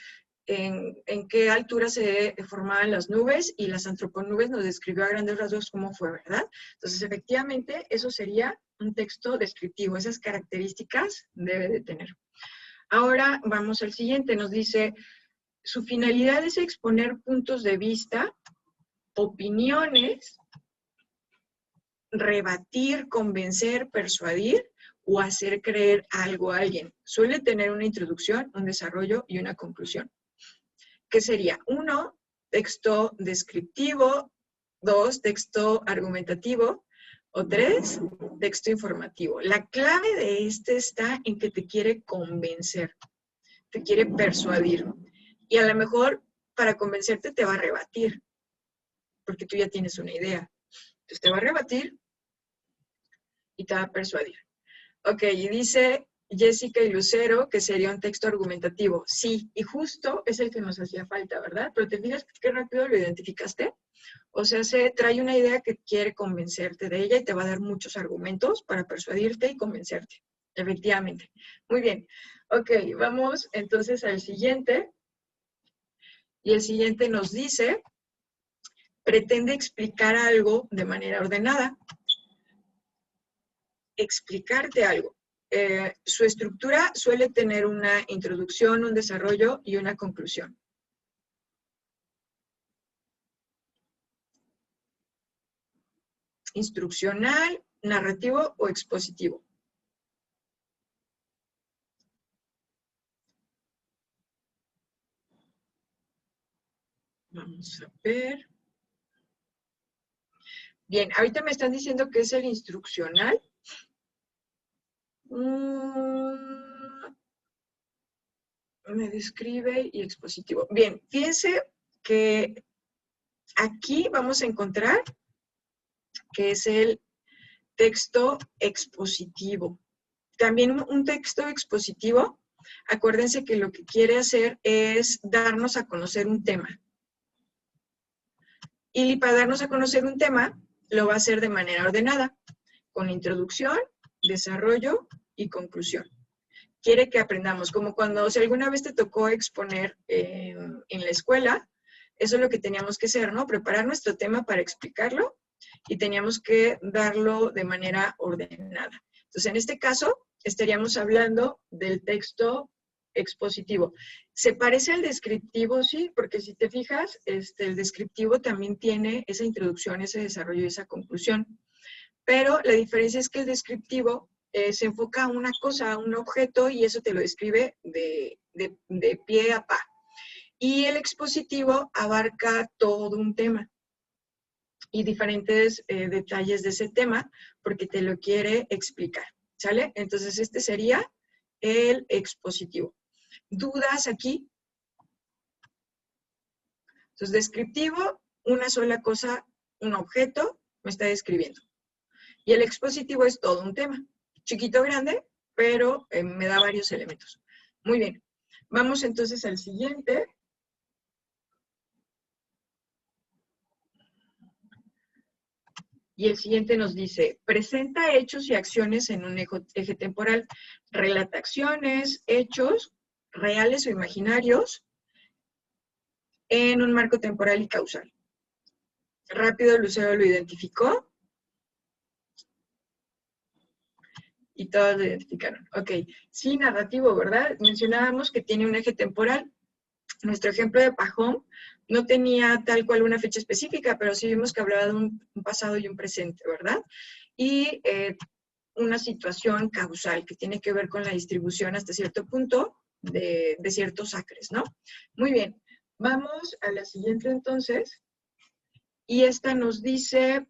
en qué altura se formaban las nubes, y las antroponubes nos describió a grandes rasgos cómo fue, ¿verdad? Entonces, efectivamente, eso sería un texto descriptivo. Esas características debe de tener. Ahora vamos al siguiente. Nos dice, su finalidad es exponer puntos de vista, opiniones, rebatir, convencer, persuadir o hacer creer algo a alguien. Suele tener una introducción, un desarrollo y una conclusión. ¿Qué sería? 1, texto descriptivo. 2, texto argumentativo. O 3, texto informativo. La clave de este está en que te quiere convencer, te quiere persuadir. Y a lo mejor para convencerte te va a rebatir, porque tú ya tienes una idea. Entonces te va a rebatir y te va a persuadir. Ok, y dice Jessica y Lucero que sería un texto argumentativo. Sí, y justo es el que nos hacía falta, ¿verdad? Pero te fijas qué rápido lo identificaste. O sea, trae una idea que quiere convencerte de ella y te va a dar muchos argumentos para persuadirte y convencerte. Efectivamente. Muy bien. Ok, vamos entonces al siguiente. Y el siguiente nos dice, pretende explicar algo de manera ordenada. Explicarte algo. Su estructura suele tener una introducción, un desarrollo y una conclusión. Instruccional, narrativo o expositivo. Vamos a ver. Bien, ahorita me están diciendo que es el instruccional. Me describe y expositivo. Bien, fíjense que aquí vamos a encontrar que es el texto expositivo. También un texto expositivo, acuérdense que lo que quiere hacer es darnos a conocer un tema. Y para darnos a conocer un tema, lo va a hacer de manera ordenada, con introducción, desarrollo y conclusión. Quiere que aprendamos, como cuando, si alguna vez te tocó exponer en la escuela, eso es lo que teníamos que hacer, ¿no? Preparar nuestro tema para explicarlo y teníamos que darlo de manera ordenada. Entonces, en este caso, estaríamos hablando del texto expositivo. ¿Se parece al descriptivo? Sí, porque si te fijas, el descriptivo también tiene esa introducción, ese desarrollo y esa conclusión. Pero la diferencia es que el descriptivo se enfoca a una cosa, a un objeto, y eso te lo describe de pie a pa. Y el expositivo abarca todo un tema y diferentes detalles de ese tema porque te lo quiere explicar, ¿sale? Entonces, este sería el expositivo. ¿Dudas aquí? Entonces, descriptivo, una sola cosa, un objeto, me está describiendo. Y el expositivo es todo un tema. Chiquito o grande, pero me da varios elementos. Muy bien. Vamos entonces al siguiente. Y el siguiente nos dice, presenta hechos y acciones en un eje temporal. Relata acciones, hechos, reales o imaginarios, en un marco temporal y causal. Rápido Lucero lo identificó. Y todos lo identificaron. Ok, sí, narrativo, ¿verdad? Mencionábamos que tiene un eje temporal. Nuestro ejemplo de Pajón no tenía tal cual una fecha específica, pero sí vimos que hablaba de un pasado y un presente, ¿verdad? Y una situación causal que tiene que ver con la distribución hasta cierto punto de ciertos acres, ¿no? Muy bien, vamos a la siguiente entonces. Y esta nos dice,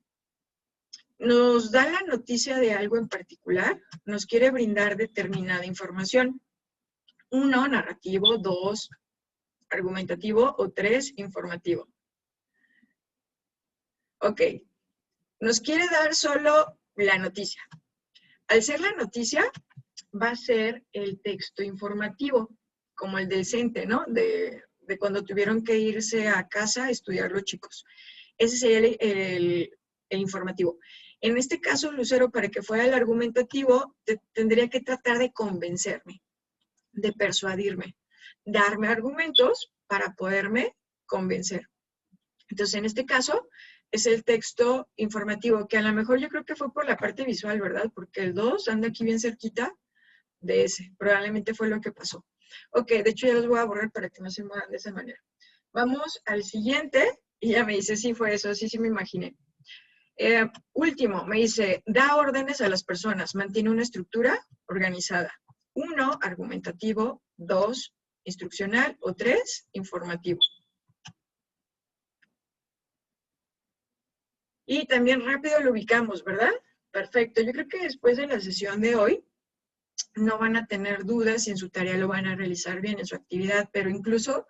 nos da la noticia de algo en particular, nos quiere brindar determinada información. 1, narrativo, 2, argumentativo o 3, informativo. Ok, nos quiere dar solo la noticia. Al ser la noticia, va a ser el texto informativo, como el del CENTE, ¿no? De cuando tuvieron que irse a casa a estudiar los chicos. Ese sería el informativo. En este caso, Lucero, para que fuera el argumentativo, tendría que tratar de convencerme, de persuadirme, darme argumentos para poderme convencer. Entonces, en este caso, es el texto informativo, que a lo mejor yo creo que fue por la parte visual, ¿verdad? Porque el 2 anda aquí bien cerquita de ese. Probablemente fue lo que pasó. Ok, de hecho ya los voy a borrar para que no se muevan de esa manera. Vamos al siguiente, y ya me dice, sí fue eso, sí me imaginé. Último, me dice, da órdenes a las personas, mantiene una estructura organizada. 1, argumentativo, 2, instruccional o 3, informativo. Y también rápido lo ubicamos, ¿verdad? Perfecto. Yo creo que después de la sesión de hoy no van a tener dudas y en su tarea lo van a realizar bien en su actividad, pero incluso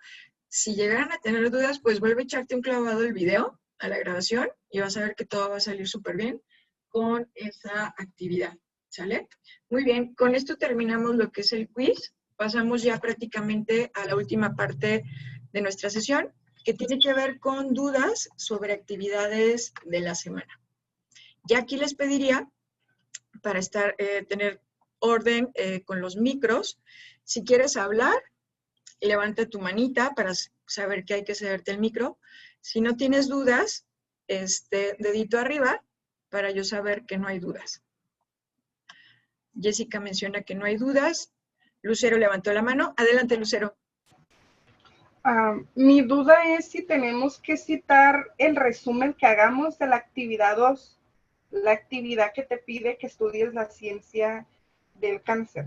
si llegaran a tener dudas, pues vuelve a echarte un clavado al video, a la grabación, y vas a ver que todo va a salir súper bien con esa actividad, ¿sale? Muy bien, con esto terminamos lo que es el quiz. Pasamos ya prácticamente a la última parte de nuestra sesión, que tiene que ver con dudas sobre actividades de la semana. Ya aquí les pediría, para tener orden con los micros, si quieres hablar, levanta tu manita para saber que hay que cederte el micro. Si no tienes dudas, dedito arriba para yo saber que no hay dudas. Jessica menciona que no hay dudas. Lucero levantó la mano. Adelante, Lucero.
Mi duda es si tenemos que citar el resumen que hagamos de la actividad 2, la actividad que te pide que estudies la ciencia del cáncer.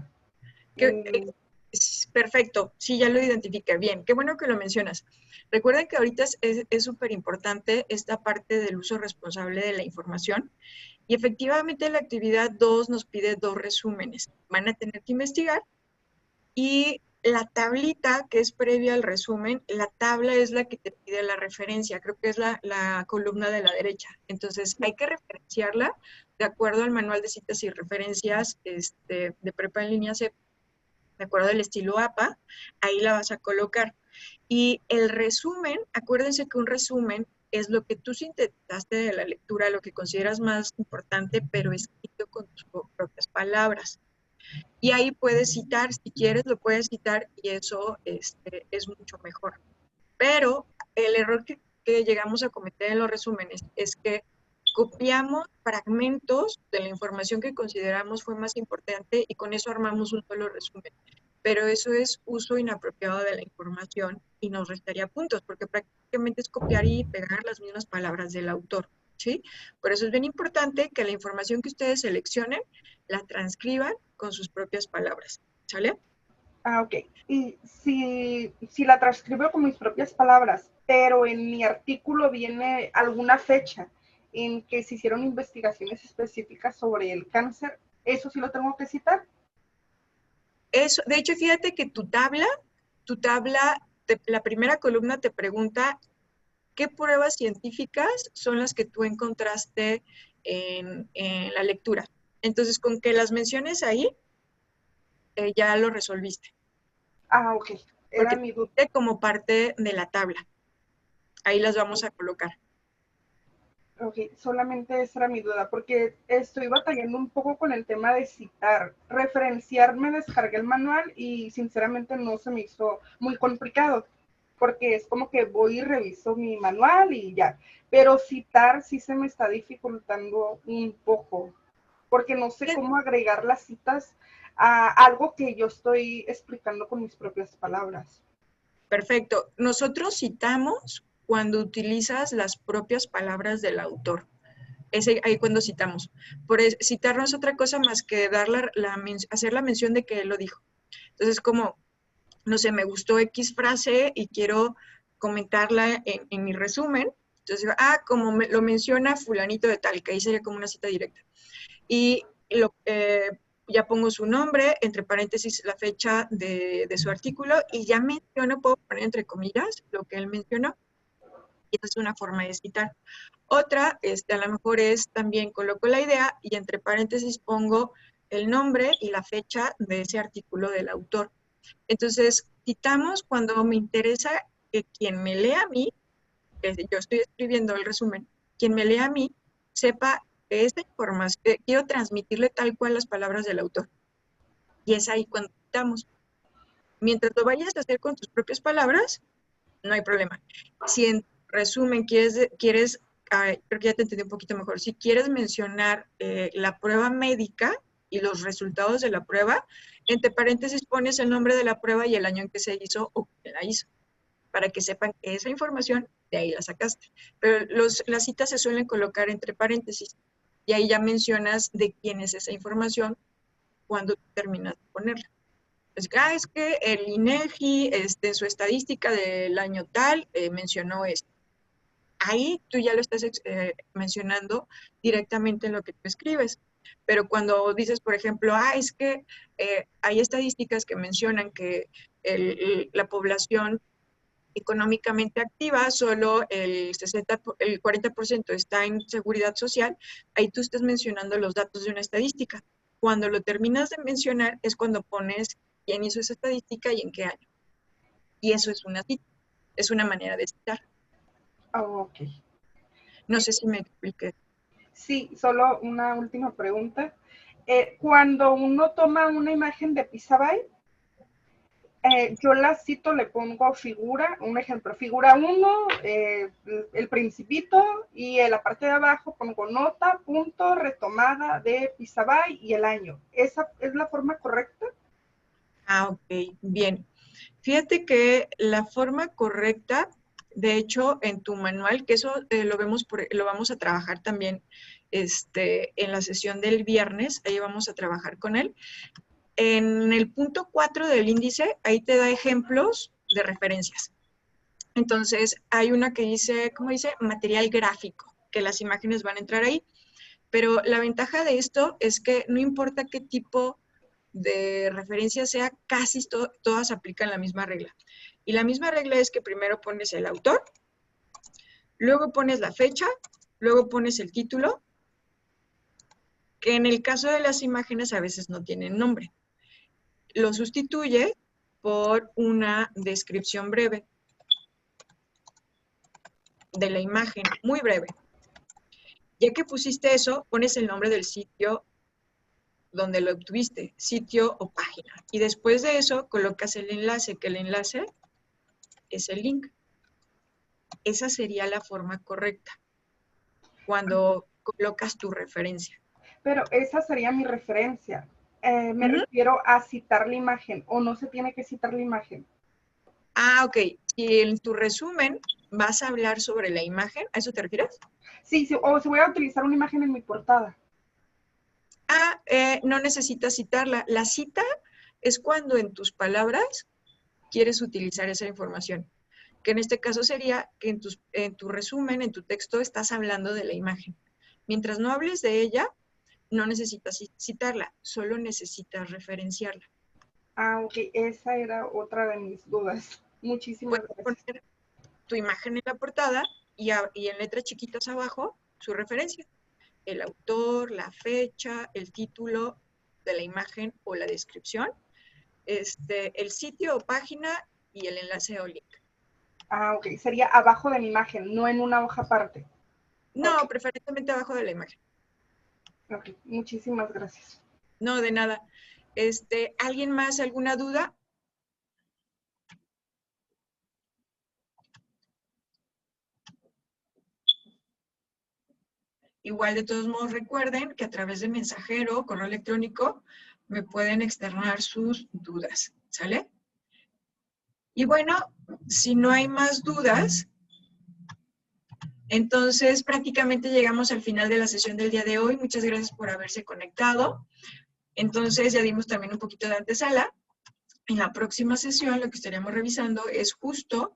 Perfecto, sí, ya lo identifiqué. Bien, qué bueno que lo mencionas. Recuerden que ahorita es súper importante esta parte del uso responsable de la información y efectivamente la actividad 2 nos pide 2 resúmenes. Van a tener que investigar y la tablita que es previa al resumen, la tabla es la que te pide la referencia, creo que es la columna de la derecha. Entonces hay que referenciarla de acuerdo al manual de citas y referencias de Prepa en Línea C, de acuerdo al estilo APA, ahí la vas a colocar. Y el resumen, acuérdense que un resumen es lo que tú sintetizaste de la lectura, lo que consideras más importante, pero escrito con tus propias palabras. Y ahí puedes citar, si quieres lo puedes citar y eso es mucho mejor. Pero el error que llegamos a cometer en los resúmenes es que copiamos fragmentos de la información que consideramos fue más importante y con eso armamos un solo resumen. Pero eso es uso inapropiado de la información y nos restaría puntos, porque prácticamente es copiar y pegar las mismas palabras del autor, ¿sí? Por eso es bien importante que la información que ustedes seleccionen la transcriban con sus propias palabras, ¿sale?
Ah, ok. Y si la transcribo con mis propias palabras, pero en mi artículo viene alguna fecha en que se hicieron investigaciones específicas sobre el cáncer, ¿eso sí lo tengo que citar?
Eso, de hecho, fíjate que la primera columna te pregunta qué pruebas científicas son las que tú encontraste en la lectura. Entonces, con que las menciones ahí, ya lo resolviste,
Ah, ok. Era
porque
mi duda.
como parte de la tabla. Ahí las vamos a colocar.
Ok, solamente esa era mi duda, porque estoy batallando un poco con el tema de citar. Referenciar, me descargué el manual y sinceramente no se me hizo muy complicado, porque es como que voy y reviso mi manual y ya. Pero citar sí se me está dificultando un poco, porque no sé cómo agregar las citas a algo que yo estoy explicando con mis propias palabras.
Perfecto. Nosotros citamos cuando utilizas las propias palabras del autor. Es ahí cuando citamos. Citar no es otra cosa más que hacer la mención de que él lo dijo. Entonces, como, no sé, me gustó X frase y quiero comentarla en mi resumen. Entonces, como lo menciona fulanito de tal, que ahí sería como una cita directa. Y ya pongo su nombre, entre paréntesis la fecha de su artículo, y ya puedo poner entre comillas lo que él mencionó. Y esa es una forma de citar. Otra, a lo mejor es también coloco la idea y entre paréntesis pongo el nombre y la fecha de ese artículo del autor. Entonces, citamos cuando me interesa que quien me lea a mí, que yo estoy escribiendo el resumen, quien me lea a mí sepa que esta información, quiero transmitirle tal cual las palabras del autor. Y es ahí cuando citamos. Mientras lo vayas a hacer con tus propias palabras, no hay problema. Si en resumen quieres creo que ya te entendí un poquito mejor, si quieres mencionar la prueba médica y los resultados de la prueba, entre paréntesis pones el nombre de la prueba y el año en que se hizo o que la hizo, para que sepan que esa información de ahí la sacaste. Pero las citas se suelen colocar entre paréntesis y ahí ya mencionas de quién es esa información cuando terminas de ponerla. Es que el INEGI, en su estadística del año tal, mencionó esto. Ahí tú ya lo estás mencionando directamente en lo que tú escribes. Pero cuando dices, por ejemplo, es que hay estadísticas que mencionan que la población económicamente activa, solo el 40% está en seguridad social, ahí tú estás mencionando los datos de una estadística. Cuando lo terminas de mencionar es cuando pones quién hizo esa estadística y en qué año. Y eso es una cita, es una manera de citar.
Oh, ok.
No sé si me expliqué.
Sí, solo una última pregunta. Cuando uno toma una imagen de Pixabay, yo la cito, le pongo figura, un ejemplo, figura 1, el principito, y en la parte de abajo pongo nota, punto, retomada de Pixabay y el año. ¿Esa es la forma correcta?
Ok, bien. Fíjate que la forma correcta, de hecho, en tu manual, que eso lo vamos a trabajar también en la sesión del viernes, ahí vamos a trabajar con él. En el punto 4 del índice, ahí te da ejemplos de referencias. Entonces, hay una que dice, ¿cómo dice? Material gráfico, que las imágenes van a entrar ahí. Pero la ventaja de esto es que no importa qué tipo de referencia sea, casi todas aplican la misma regla. Y la misma regla es que primero pones el autor, luego pones la fecha, luego pones el título, que en el caso de las imágenes a veces no tienen nombre. Lo sustituye por una descripción breve de la imagen, muy breve. Ya que pusiste eso, pones el nombre del sitio donde lo obtuviste, sitio o página. Y después de eso colocas el enlace, que el enlace es el link. Esa sería la forma correcta cuando colocas tu referencia.
Pero esa sería mi referencia. Me refiero a citar la imagen, o no se tiene que citar la imagen.
Ok. Y en tu resumen vas a hablar sobre la imagen, ¿a eso te refieres?
Sí, o si voy a utilizar una imagen en mi portada.
No necesitas citarla. La cita es cuando en tus palabras quieres utilizar esa información, que en este caso sería que en tu resumen, en tu texto, estás hablando de la imagen. Mientras no hables de ella, no necesitas citarla, solo necesitas referenciarla.
Ah, ok, esa era otra de mis dudas. Muchísimas
Puedes
gracias.
poner tu imagen en la portada y en letras chiquitas abajo su referencia. El autor, la fecha, el título de la imagen o la descripción, el sitio o página y el enlace o link.
Ah, ok, sería abajo de mi imagen, no en una hoja aparte.
No,
Okay.
preferentemente abajo de la imagen.
Ok, muchísimas gracias.
No, de nada. ¿Alguien más, alguna duda? Igual, de todos modos, recuerden que a través de mensajero o correo electrónico me pueden externar sus dudas, ¿sale? Y bueno, si no hay más dudas, entonces prácticamente llegamos al final de la sesión del día de hoy. Muchas gracias por haberse conectado. Entonces ya dimos también un poquito de antesala. En la próxima sesión lo que estaríamos revisando es justo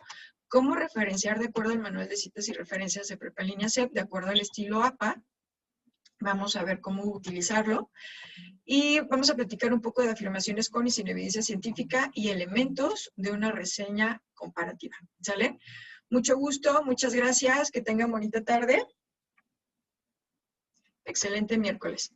cómo referenciar de acuerdo al manual de citas y referencias de Prepa en Línea CEP, de acuerdo al estilo APA. Vamos a ver cómo utilizarlo. Y vamos a platicar un poco de afirmaciones con y sin evidencia científica y elementos de una reseña comparativa. ¿Sale? Mucho gusto, muchas gracias, que tengan bonita tarde. Excelente miércoles.